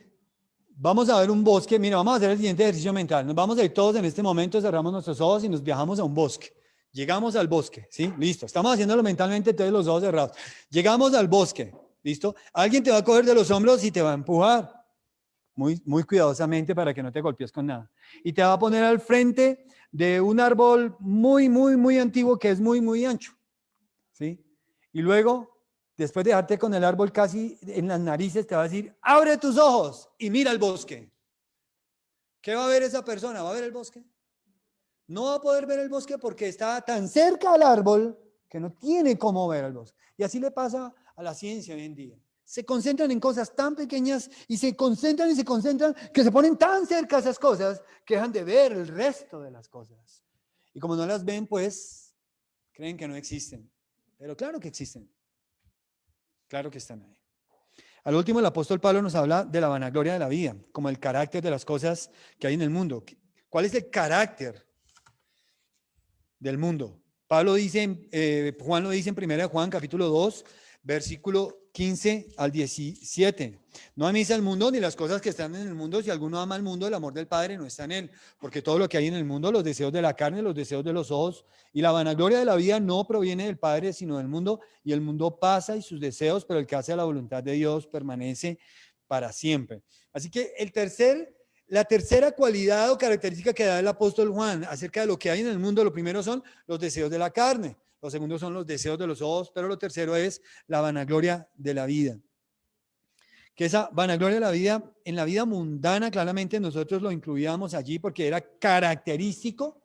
Vamos a ver un bosque. Mira, vamos a hacer el siguiente ejercicio mental. Nos vamos a ir todos en este momento, cerramos nuestros ojos y nos viajamos a un bosque Llegamos al bosque, ¿sí? Listo. Estamos haciéndolo mentalmente, entonces los ojos cerrados. Llegamos al bosque, ¿listo? Alguien te va a coger de los hombros y te va a empujar. Muy, muy cuidadosamente para que no te golpees con nada. Y te va a poner al frente de un árbol muy, muy, muy antiguo que es muy, muy ancho, ¿sí? Y luego, después de dejarte con el árbol casi en las narices, te va a decir, abre tus ojos y mira el bosque. ¿Qué va a ver esa persona? ¿Va a ver el bosque? No va a poder ver el bosque porque está tan cerca al árbol que no tiene cómo ver el bosque. Y así le pasa a la ciencia hoy en día. Se concentran en cosas tan pequeñas y se concentran que se ponen tan cerca a esas cosas que dejan de ver el resto de las cosas. Y como no las ven, pues creen que no existen. Pero claro que existen. Claro que están ahí. Al último, el apóstol Pablo nos habla de la vanagloria de la vida, como el carácter de las cosas que hay en el mundo. ¿Cuál es el carácter del mundo? Pablo dice, Juan lo dice en 1 Juan capítulo 2, versículo 15 al 17. No améis al mundo ni las cosas que están en el mundo. Si alguno ama al mundo, el amor del Padre no está en él. Porque todo lo que hay en el mundo, los deseos de la carne, los deseos de los ojos y la vanagloria de la vida no proviene del Padre, sino del mundo. Y el mundo pasa y sus deseos, pero el que hace la voluntad de Dios permanece para siempre. Así que la tercera cualidad o característica que da el apóstol Juan acerca de lo que hay en el mundo, lo primero son los deseos de la carne, lo segundo son los deseos de los ojos, pero lo tercero es la vanagloria de la vida. Que esa vanagloria de la vida, en la vida mundana, claramente nosotros lo incluíamos allí porque era característico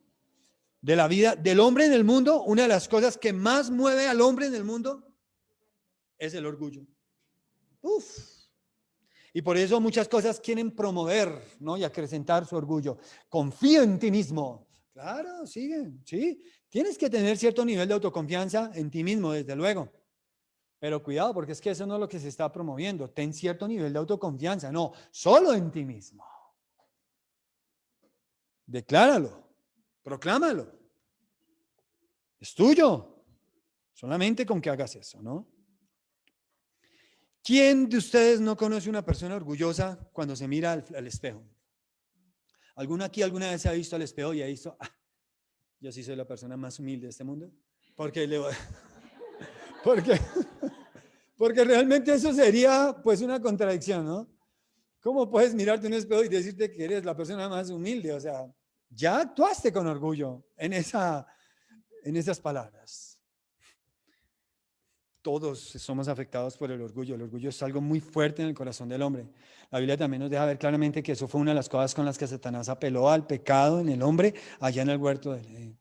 de la vida del hombre en el mundo. Una de las cosas que más mueve al hombre en el mundo es el orgullo. Y por eso muchas cosas quieren promover, ¿no? Y acrecentar su orgullo. Confío en ti mismo. Claro, sigue, sí. Tienes que tener cierto nivel de autoconfianza en ti mismo, desde luego. Pero cuidado, porque es que eso no es lo que se está promoviendo. Ten cierto nivel de autoconfianza. No, solo en ti mismo. Decláralo, proclámalo. Es tuyo. Solamente con que hagas eso, ¿no? ¿Quién de ustedes no conoce una persona orgullosa cuando se mira al espejo? ¿Alguno aquí alguna vez se ha visto al espejo y ha visto, yo sí soy la persona más humilde de este mundo? Porque porque realmente eso sería pues una contradicción, ¿no? ¿Cómo puedes mirarte en un espejo y decirte que eres la persona más humilde? O sea, ya actuaste con orgullo en esas palabras. Todos somos afectados por el orgullo. El orgullo es algo muy fuerte en el corazón del hombre. La Biblia también nos deja ver claramente que eso fue una de las cosas con las que Satanás apeló al pecado en el hombre allá en el huerto del Edén.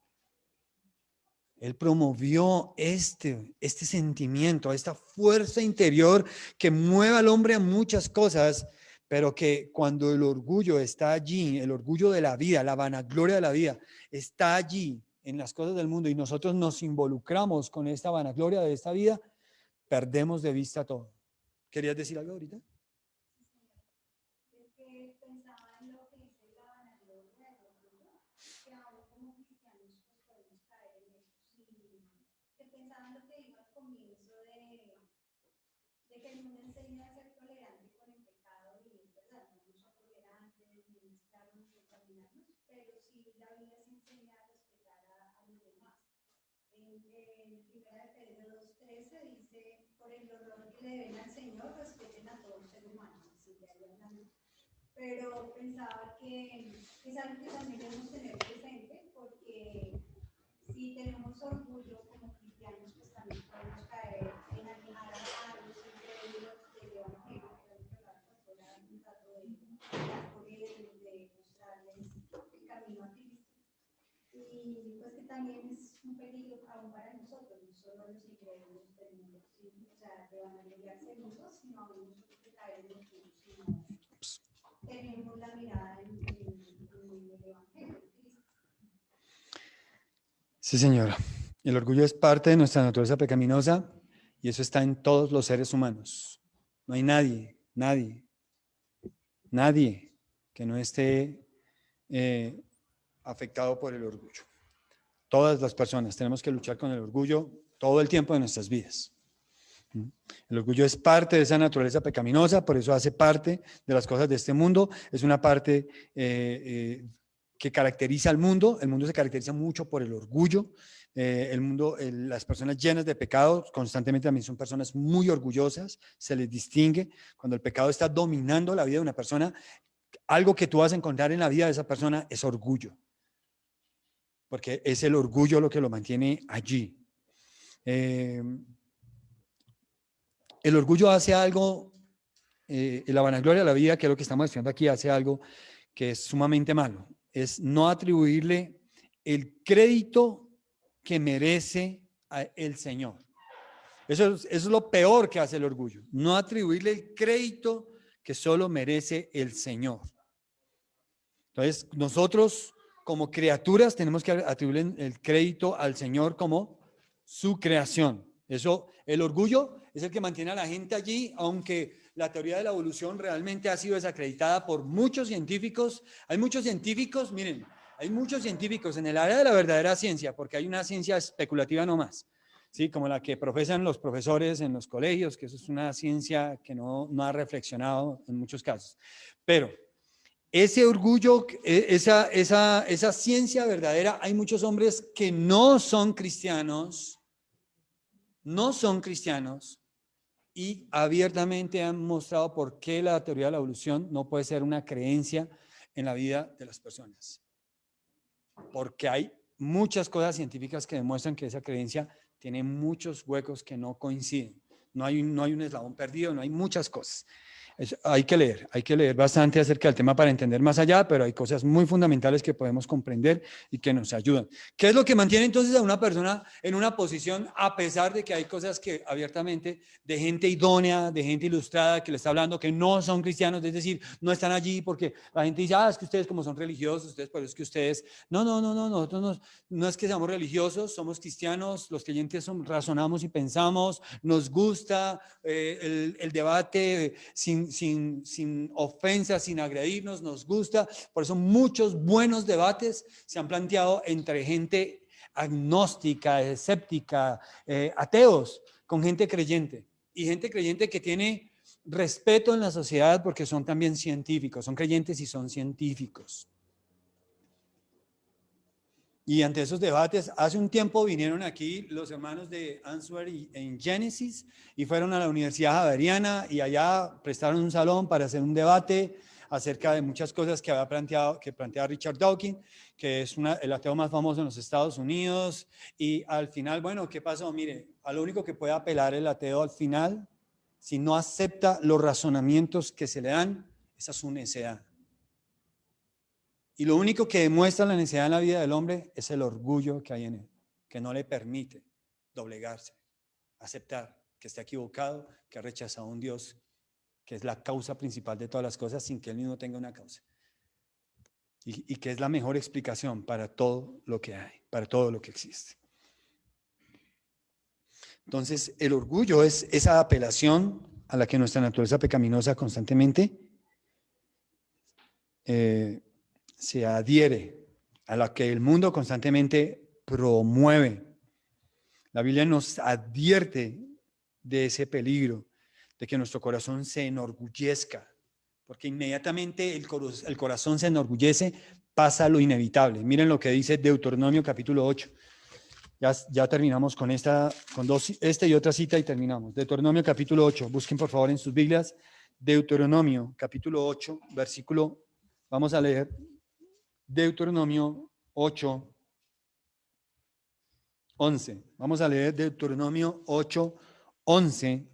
Él promovió este sentimiento, esta fuerza interior que mueve al hombre a muchas cosas, pero que cuando el orgullo está allí, el orgullo de la vida, la vanagloria de la vida, está allí en las cosas del mundo y nosotros nos involucramos con esta vanagloria de esta vida, perdemos de vista todo. ¿Querías decir algo ahorita? Pero pensaba que es algo que también debemos tener presente porque si tenemos orgullo como cristianos, pues también podemos caer en animar a los incrédulos del evangelio, que es lo que la pastora trató de mostrarles el camino a Cristo. Y pues que también es un peligro aún para nosotros, no solo los incrédulos del mundo, o sea, de vanagloriarse mucho, sino aún nosotros que caer en orgullo, sino tenemos la mirada en el evangelio de Cristo. Sí, señora. El orgullo es parte de nuestra naturaleza pecaminosa y eso está en todos los seres humanos. No hay nadie que no esté afectado por el orgullo. Todas las personas tenemos que luchar con el orgullo todo el tiempo de nuestras vidas. El orgullo es parte de esa naturaleza pecaminosa, por eso hace parte de las cosas de este mundo, es una parte que caracteriza al mundo. El mundo se caracteriza mucho por el orgullo. Las personas llenas de pecado constantemente también son personas muy orgullosas, se les distingue. Cuando el pecado está dominando la vida de una persona, algo que tú vas a encontrar en la vida de esa persona es orgullo, porque es el orgullo lo que lo mantiene allí. El orgullo hace algo, la vanagloria de la vida, que es lo que estamos estudiando aquí, hace algo que es sumamente malo. Es no atribuirle el crédito que merece el Señor. Eso es lo peor que hace el orgullo. No atribuirle el crédito que solo merece el Señor. Entonces, nosotros como criaturas tenemos que atribuirle el crédito al Señor como su creación. Eso, el orgullo es el que mantiene a la gente allí, aunque la teoría de la evolución realmente ha sido desacreditada por muchos científicos. Hay muchos científicos, miren, hay muchos científicos en el área de la verdadera ciencia, porque hay una ciencia especulativa nomás, ¿sí? Como la que profesan los profesores en los colegios, que eso es una ciencia que no ha reflexionado en muchos casos. Pero ese orgullo, esa ciencia verdadera, hay muchos hombres que no son cristianos y abiertamente han mostrado por qué la teoría de la evolución no puede ser una creencia en la vida de las personas. Porque hay muchas cosas científicas que demuestran que esa creencia tiene muchos huecos que no coinciden. No hay un eslabón perdido, no hay muchas cosas. Hay que leer bastante acerca del tema para entender más allá, pero hay cosas muy fundamentales que podemos comprender y que nos ayudan. ¿Qué es lo que mantiene entonces a una persona en una posición, a pesar de que hay cosas que abiertamente, de gente idónea, de gente ilustrada que le está hablando, que no son cristianos, es decir, no están allí porque la gente dice, es que ustedes como son religiosos, ustedes, pero es que ustedes, nosotros no es que seamos religiosos, somos cristianos, los creyentes razonamos y pensamos, nos gusta el debate sin ofensa, sin agredirnos, nos gusta. Por eso muchos buenos debates se han planteado entre gente agnóstica, escéptica, ateos, con gente creyente. Y gente creyente que tiene respeto en la sociedad porque son también científicos, son creyentes y son científicos. Y ante esos debates, hace un tiempo vinieron aquí los hermanos de Answer en Genesis y fueron a la Universidad Javeriana y allá prestaron un salón para hacer un debate acerca de muchas cosas que planteaba Richard Dawkins, que es el ateo más famoso en los Estados Unidos. Y al final, bueno, ¿qué pasó? Mire, a lo único que puede apelar el ateo al final, si no acepta los razonamientos que se le dan, esa es su necedad. Y lo único que demuestra la necesidad en la vida del hombre es el orgullo que hay en él, que no le permite doblegarse, aceptar que está equivocado, que ha rechazado a un Dios que es la causa principal de todas las cosas sin que él mismo tenga una causa. Y que es la mejor explicación para todo lo que hay, para todo lo que existe. Entonces, el orgullo es esa apelación a la que nuestra naturaleza pecaminosa constantemente se adhiere, a la que el mundo constantemente promueve. La Biblia nos advierte de ese peligro, de que nuestro corazón se enorgullezca, porque inmediatamente el corazón se enorgullece, pasa lo inevitable. Miren lo que dice Deuteronomio capítulo 8. Ya terminamos con esta y otra cita y terminamos. Deuteronomio capítulo 8. Busquen por favor en sus Biblias. Deuteronomio capítulo 8, versículo, vamos a leer. Deuteronomio 8, 11. Vamos a leer Deuteronomio 8, 11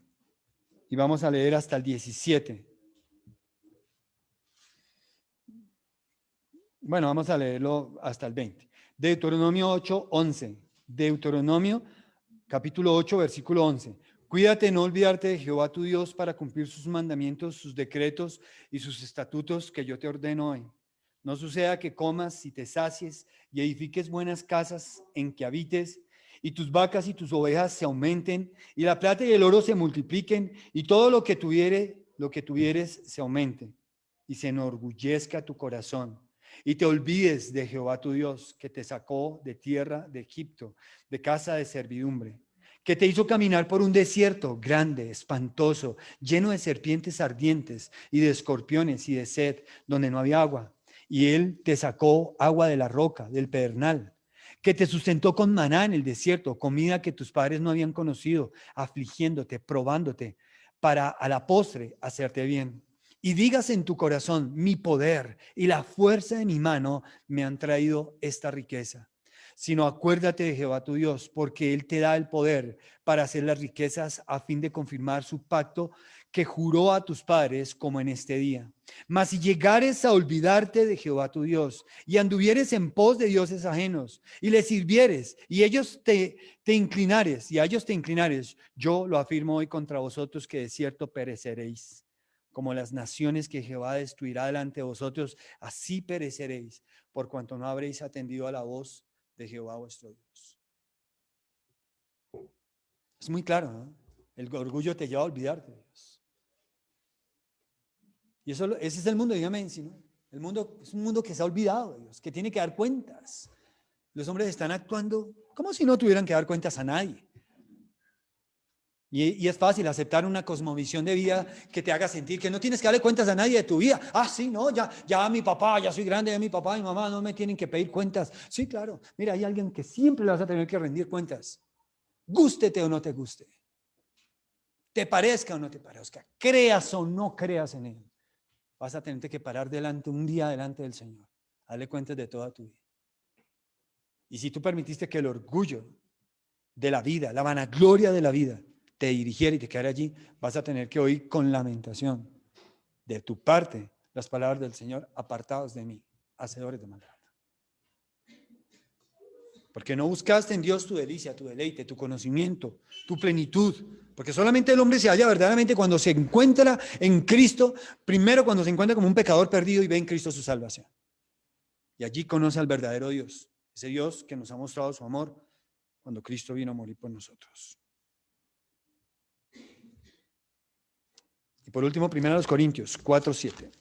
y vamos a leer hasta el 17. Bueno, vamos a leerlo hasta el 20. Deuteronomio 8, 11. Deuteronomio capítulo 8, versículo 11. Cuídate no olvidarte de Jehová tu Dios para cumplir sus mandamientos, sus decretos y sus estatutos que yo te ordeno hoy. No suceda que comas y te sacies y edifiques buenas casas en que habites, y tus vacas y tus ovejas se aumenten, y la plata y el oro se multipliquen, y todo lo que tuvieres se aumente, y se enorgullezca tu corazón, y te olvides de Jehová tu Dios, que te sacó de tierra de Egipto, de casa de servidumbre, que te hizo caminar por un desierto grande, espantoso, lleno de serpientes ardientes y de escorpiones y de sed, donde no había agua, y Él te sacó agua de la roca, del pedernal, que te sustentó con maná en el desierto, comida que tus padres no habían conocido, afligiéndote, probándote, para a la postre hacerte bien. Y digas en tu corazón, mi poder y la fuerza de mi mano me han traído esta riqueza. Sino acuérdate de Jehová tu Dios, porque Él te da el poder para hacer las riquezas a fin de confirmar su pacto que juró a tus padres como en este día. Mas si llegares a olvidarte de Jehová tu Dios y anduvieres en pos de dioses ajenos y les sirvieres y ellos te inclinares y a ellos te inclinares, yo lo afirmo hoy contra vosotros que de cierto pereceréis. Como las naciones que Jehová destruirá delante de vosotros, así pereceréis, por cuanto no habréis atendido a la voz de Jehová vuestro Dios. Es muy claro, ¿no? El orgullo te lleva a olvidarte de Dios. Y ese es el mundo, dígame, ¿sí, no? El mundo es un mundo que se ha olvidado de Dios, que tiene que dar cuentas. Los hombres están actuando como si no tuvieran que dar cuentas a nadie. Y es fácil aceptar una cosmovisión de vida que te haga sentir que no tienes que darle cuentas a nadie de tu vida. Ah, sí, no, ya mi papá, ya soy grande, ya mi papá y mi mamá no me tienen que pedir cuentas. Sí, claro. Mira, hay alguien que siempre le vas a tener que rendir cuentas. Gústete o no te guste. Te parezca o no te parezca. Creas o no creas en Él. Vas a tener que parar un día delante del Señor. Dale cuentas de toda tu vida. Y si tú permitiste que el orgullo de la vida, la vanagloria de la vida, te dirigiera y te quedara allí, vas a tener que oír con lamentación de tu parte las palabras del Señor: apartados de mí, hacedores de maldad. Porque no buscaste en Dios tu delicia, tu deleite, tu conocimiento, tu plenitud. Porque solamente el hombre se halla verdaderamente cuando se encuentra en Cristo, primero cuando se encuentra como un pecador perdido y ve en Cristo su salvación. Y allí conoce al verdadero Dios, ese Dios que nos ha mostrado su amor cuando Cristo vino a morir por nosotros. Y por último, 1 Corintios 4:7.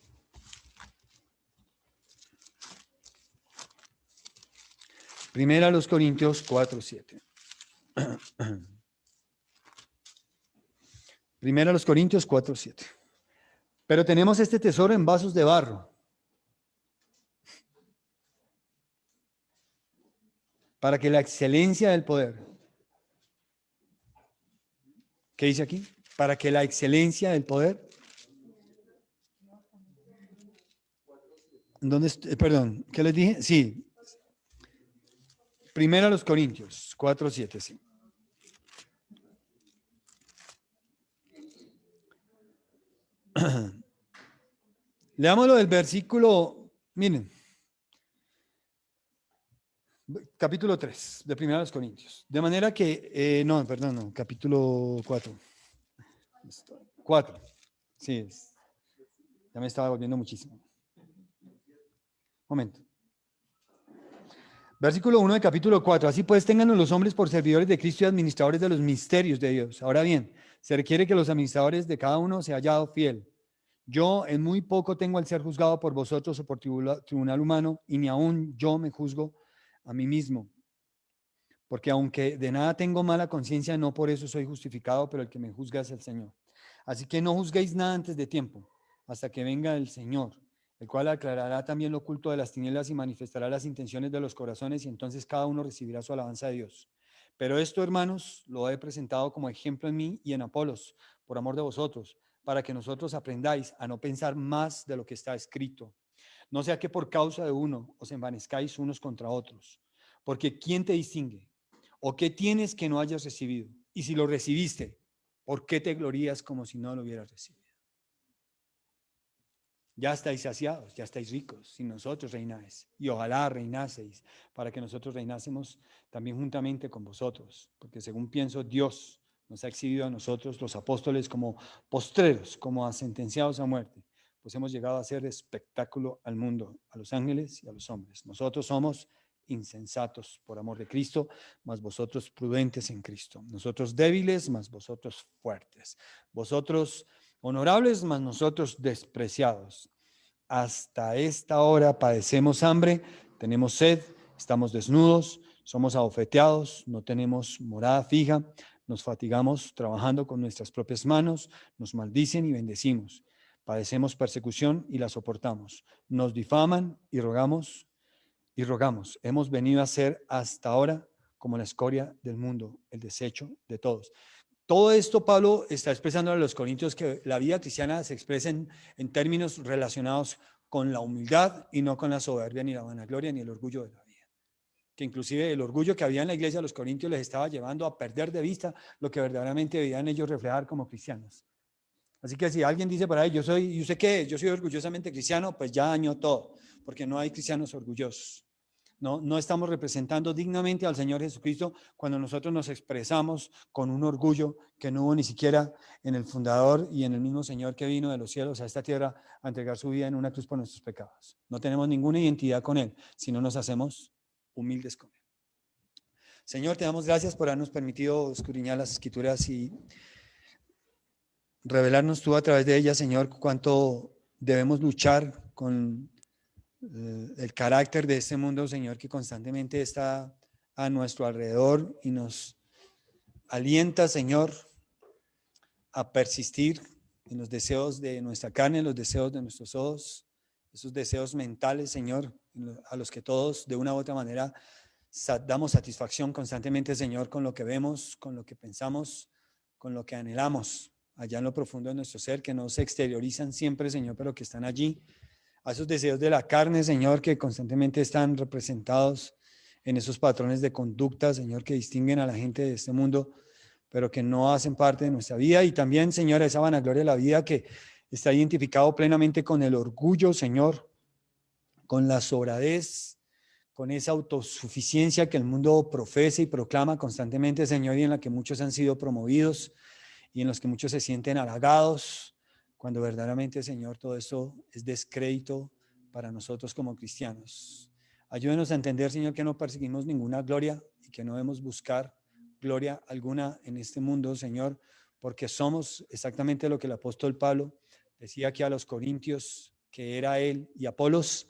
Primera a los Corintios 4:7. Primera a los Corintios 4:7. Pero tenemos este tesoro en vasos de barro, para que la excelencia del poder, ¿qué dice aquí? Para que la excelencia del poder, ¿dónde? Perdón, ¿qué les dije? Sí. Primera a los Corintios 4:7, sí. Leámoslo del versículo, miren, capítulo 3 de Primera a los Corintios. De manera que, no, capítulo 4. 4, sí, ya me estaba volviendo muchísimo. Momento. Versículo 1 de capítulo 4. Así pues, tengan los hombres por servidores de Cristo y administradores de los misterios de Dios. Ahora bien, se requiere que los administradores de cada uno se hallado fiel. Yo en muy poco tengo el ser juzgado por vosotros o por tribunal humano, y ni aún yo me juzgo a mí mismo. Porque aunque de nada tengo mala conciencia, no por eso soy justificado, pero el que me juzga es el Señor. Así que no juzguéis nada antes de tiempo, hasta que venga el Señor, el cual aclarará también lo oculto de las tinieblas y manifestará las intenciones de los corazones, y entonces cada uno recibirá su alabanza de Dios. Pero esto, hermanos, lo he presentado como ejemplo en mí y en Apolos, por amor de vosotros, para que nosotros aprendáis a no pensar más de lo que está escrito. No sea que por causa de uno os envanezcáis unos contra otros. Porque ¿quién te distingue? ¿O qué tienes que no hayas recibido? Y si lo recibiste, ¿por qué te glorías como si no lo hubieras recibido? Ya estáis saciados, ya estáis ricos, si nosotros reináis. Y ojalá reinaseis, para que nosotros reinásemos también juntamente con vosotros. Porque según pienso, Dios nos ha exhibido a nosotros, los apóstoles, como postreros, como sentenciados a muerte. Pues hemos llegado a ser espectáculo al mundo, a los ángeles y a los hombres. Nosotros somos insensatos por amor de Cristo, mas vosotros prudentes en Cristo. Nosotros débiles, mas vosotros fuertes. Vosotros honorables, mas nosotros despreciados. Hasta esta hora padecemos hambre, tenemos sed, estamos desnudos, somos abofeteados, no tenemos morada fija, nos fatigamos trabajando con nuestras propias manos, nos maldicen y bendecimos. Padecemos persecución y la soportamos. Nos difaman y rogamos y rogamos. Hemos venido a ser hasta ahora como la escoria del mundo, el desecho de todos. Todo esto Pablo está expresando a los corintios que la vida cristiana se expresa en términos relacionados con la humildad y no con la soberbia, ni la vanagloria, ni el orgullo de la vida. Que inclusive el orgullo que había en la iglesia de los corintios les estaba llevando a perder de vista lo que verdaderamente debían ellos reflejar como cristianos. Así que si alguien dice por ahí, yo sé que yo soy orgullosamente cristiano, pues ya dañó todo, porque no hay cristianos orgullosos. No estamos representando dignamente al Señor Jesucristo cuando nosotros nos expresamos con un orgullo que no hubo ni siquiera en el fundador y en el mismo Señor que vino de los cielos a esta tierra a entregar su vida en una cruz por nuestros pecados. No tenemos ninguna identidad con Él, si no nos hacemos humildes con Él. Señor, te damos gracias por habernos permitido escudriñar las Escrituras y revelarnos tú a través de ellas, Señor, cuánto debemos luchar con el carácter de este mundo, Señor, que constantemente está a nuestro alrededor y nos alienta, Señor, a persistir en los deseos de nuestra carne, en los deseos de nuestros ojos, esos deseos mentales, Señor, a los que todos de una u otra manera damos satisfacción constantemente, Señor, con lo que vemos, con lo que pensamos, con lo que anhelamos allá en lo profundo de nuestro ser, que no se exteriorizan siempre, Señor, pero que están allí. A esos deseos de la carne, Señor, que constantemente están representados en esos patrones de conducta, Señor, que distinguen a la gente de este mundo, pero que no hacen parte de nuestra vida. Y también, Señor, esa vanagloria de la vida que está identificado plenamente con el orgullo, Señor, con la sobradez, con esa autosuficiencia que el mundo profesa y proclama constantemente, Señor, y en la que muchos han sido promovidos y en los que muchos se sienten halagados, cuando verdaderamente, Señor, todo esto es descrédito para nosotros como cristianos. Ayúdenos a entender, Señor, que no perseguimos ninguna gloria y que no debemos buscar gloria alguna en este mundo, Señor, porque somos exactamente lo que el apóstol Pablo decía aquí a los corintios, que era él y Apolos,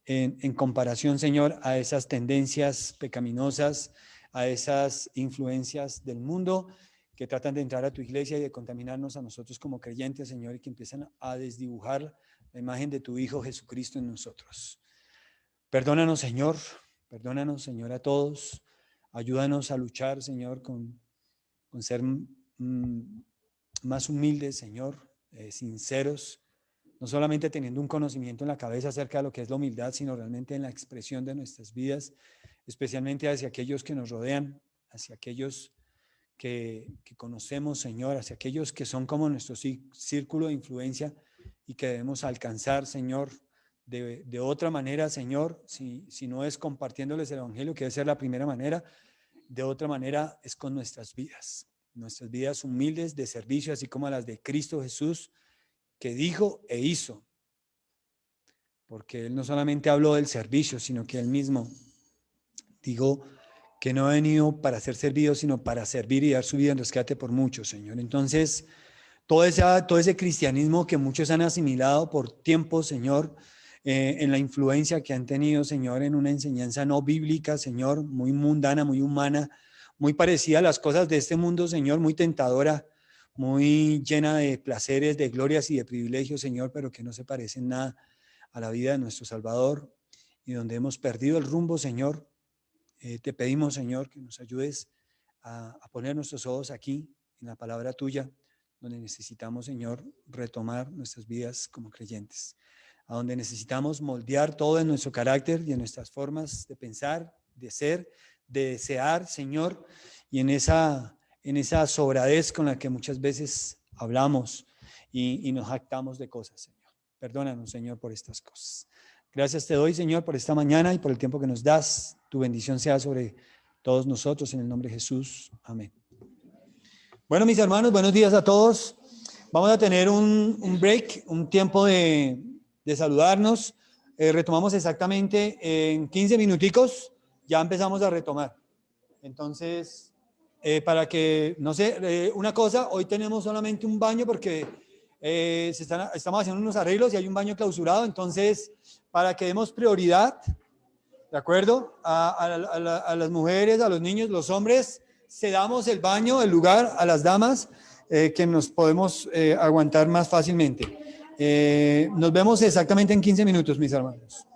en comparación, Señor, a esas tendencias pecaminosas, a esas influencias del mundo que tratan de entrar a tu iglesia y de contaminarnos a nosotros como creyentes, Señor, y que empiezan a desdibujar la imagen de tu Hijo Jesucristo en nosotros. Perdónanos, Señor, a todos. Ayúdanos a luchar, Señor, con ser más humildes, Señor, sinceros, no solamente teniendo un conocimiento en la cabeza acerca de lo que es la humildad, sino realmente en la expresión de nuestras vidas, especialmente hacia aquellos que nos rodean, hacia aquellos que conocemos, Señor, hacia aquellos que son como nuestro círculo de influencia y que debemos alcanzar, Señor, de otra manera, Señor, si no es compartiéndoles el Evangelio, que debe ser la primera manera, de otra manera es con nuestras vidas humildes de servicio, así como las de Cristo Jesús, que dijo e hizo, porque Él no solamente habló del servicio, sino que Él mismo dijo que no ha venido para ser servido, sino para servir y dar su vida en rescate por muchos, Señor. Entonces, todo ese cristianismo que muchos han asimilado por tiempo, Señor, en la influencia que han tenido, Señor, en una enseñanza no bíblica, Señor, muy mundana, muy humana, muy parecida a las cosas de este mundo, Señor, muy tentadora, muy llena de placeres, de glorias y de privilegios, Señor, pero que no se parecen nada a la vida de nuestro Salvador y donde hemos perdido el rumbo, Señor. Te pedimos, Señor, que nos ayudes a poner nuestros ojos aquí en la palabra tuya, donde necesitamos, Señor, retomar nuestras vidas como creyentes, a donde necesitamos moldear todo en nuestro carácter y en nuestras formas de pensar, de ser, de desear, Señor, y en esa sobradez con la que muchas veces hablamos y nos jactamos de cosas, Señor. Perdónanos, Señor, por estas cosas. Gracias te doy, Señor, por esta mañana y por el tiempo que nos das. Tu bendición sea sobre todos nosotros en el nombre de Jesús. Amén. Bueno, mis hermanos, buenos días a todos. Vamos a tener un break, un tiempo de saludarnos. Retomamos exactamente en 15 minuticos. Ya empezamos a retomar. Entonces, para que, no sé, una cosa, hoy tenemos solamente un baño porque estamos haciendo unos arreglos y hay un baño clausurado. Entonces, para que demos prioridad, ¿de acuerdo? A las mujeres, a los niños, los hombres, cedamos el baño, el lugar a las damas, que nos podemos aguantar más fácilmente. Nos vemos exactamente en 15 minutos, mis hermanos.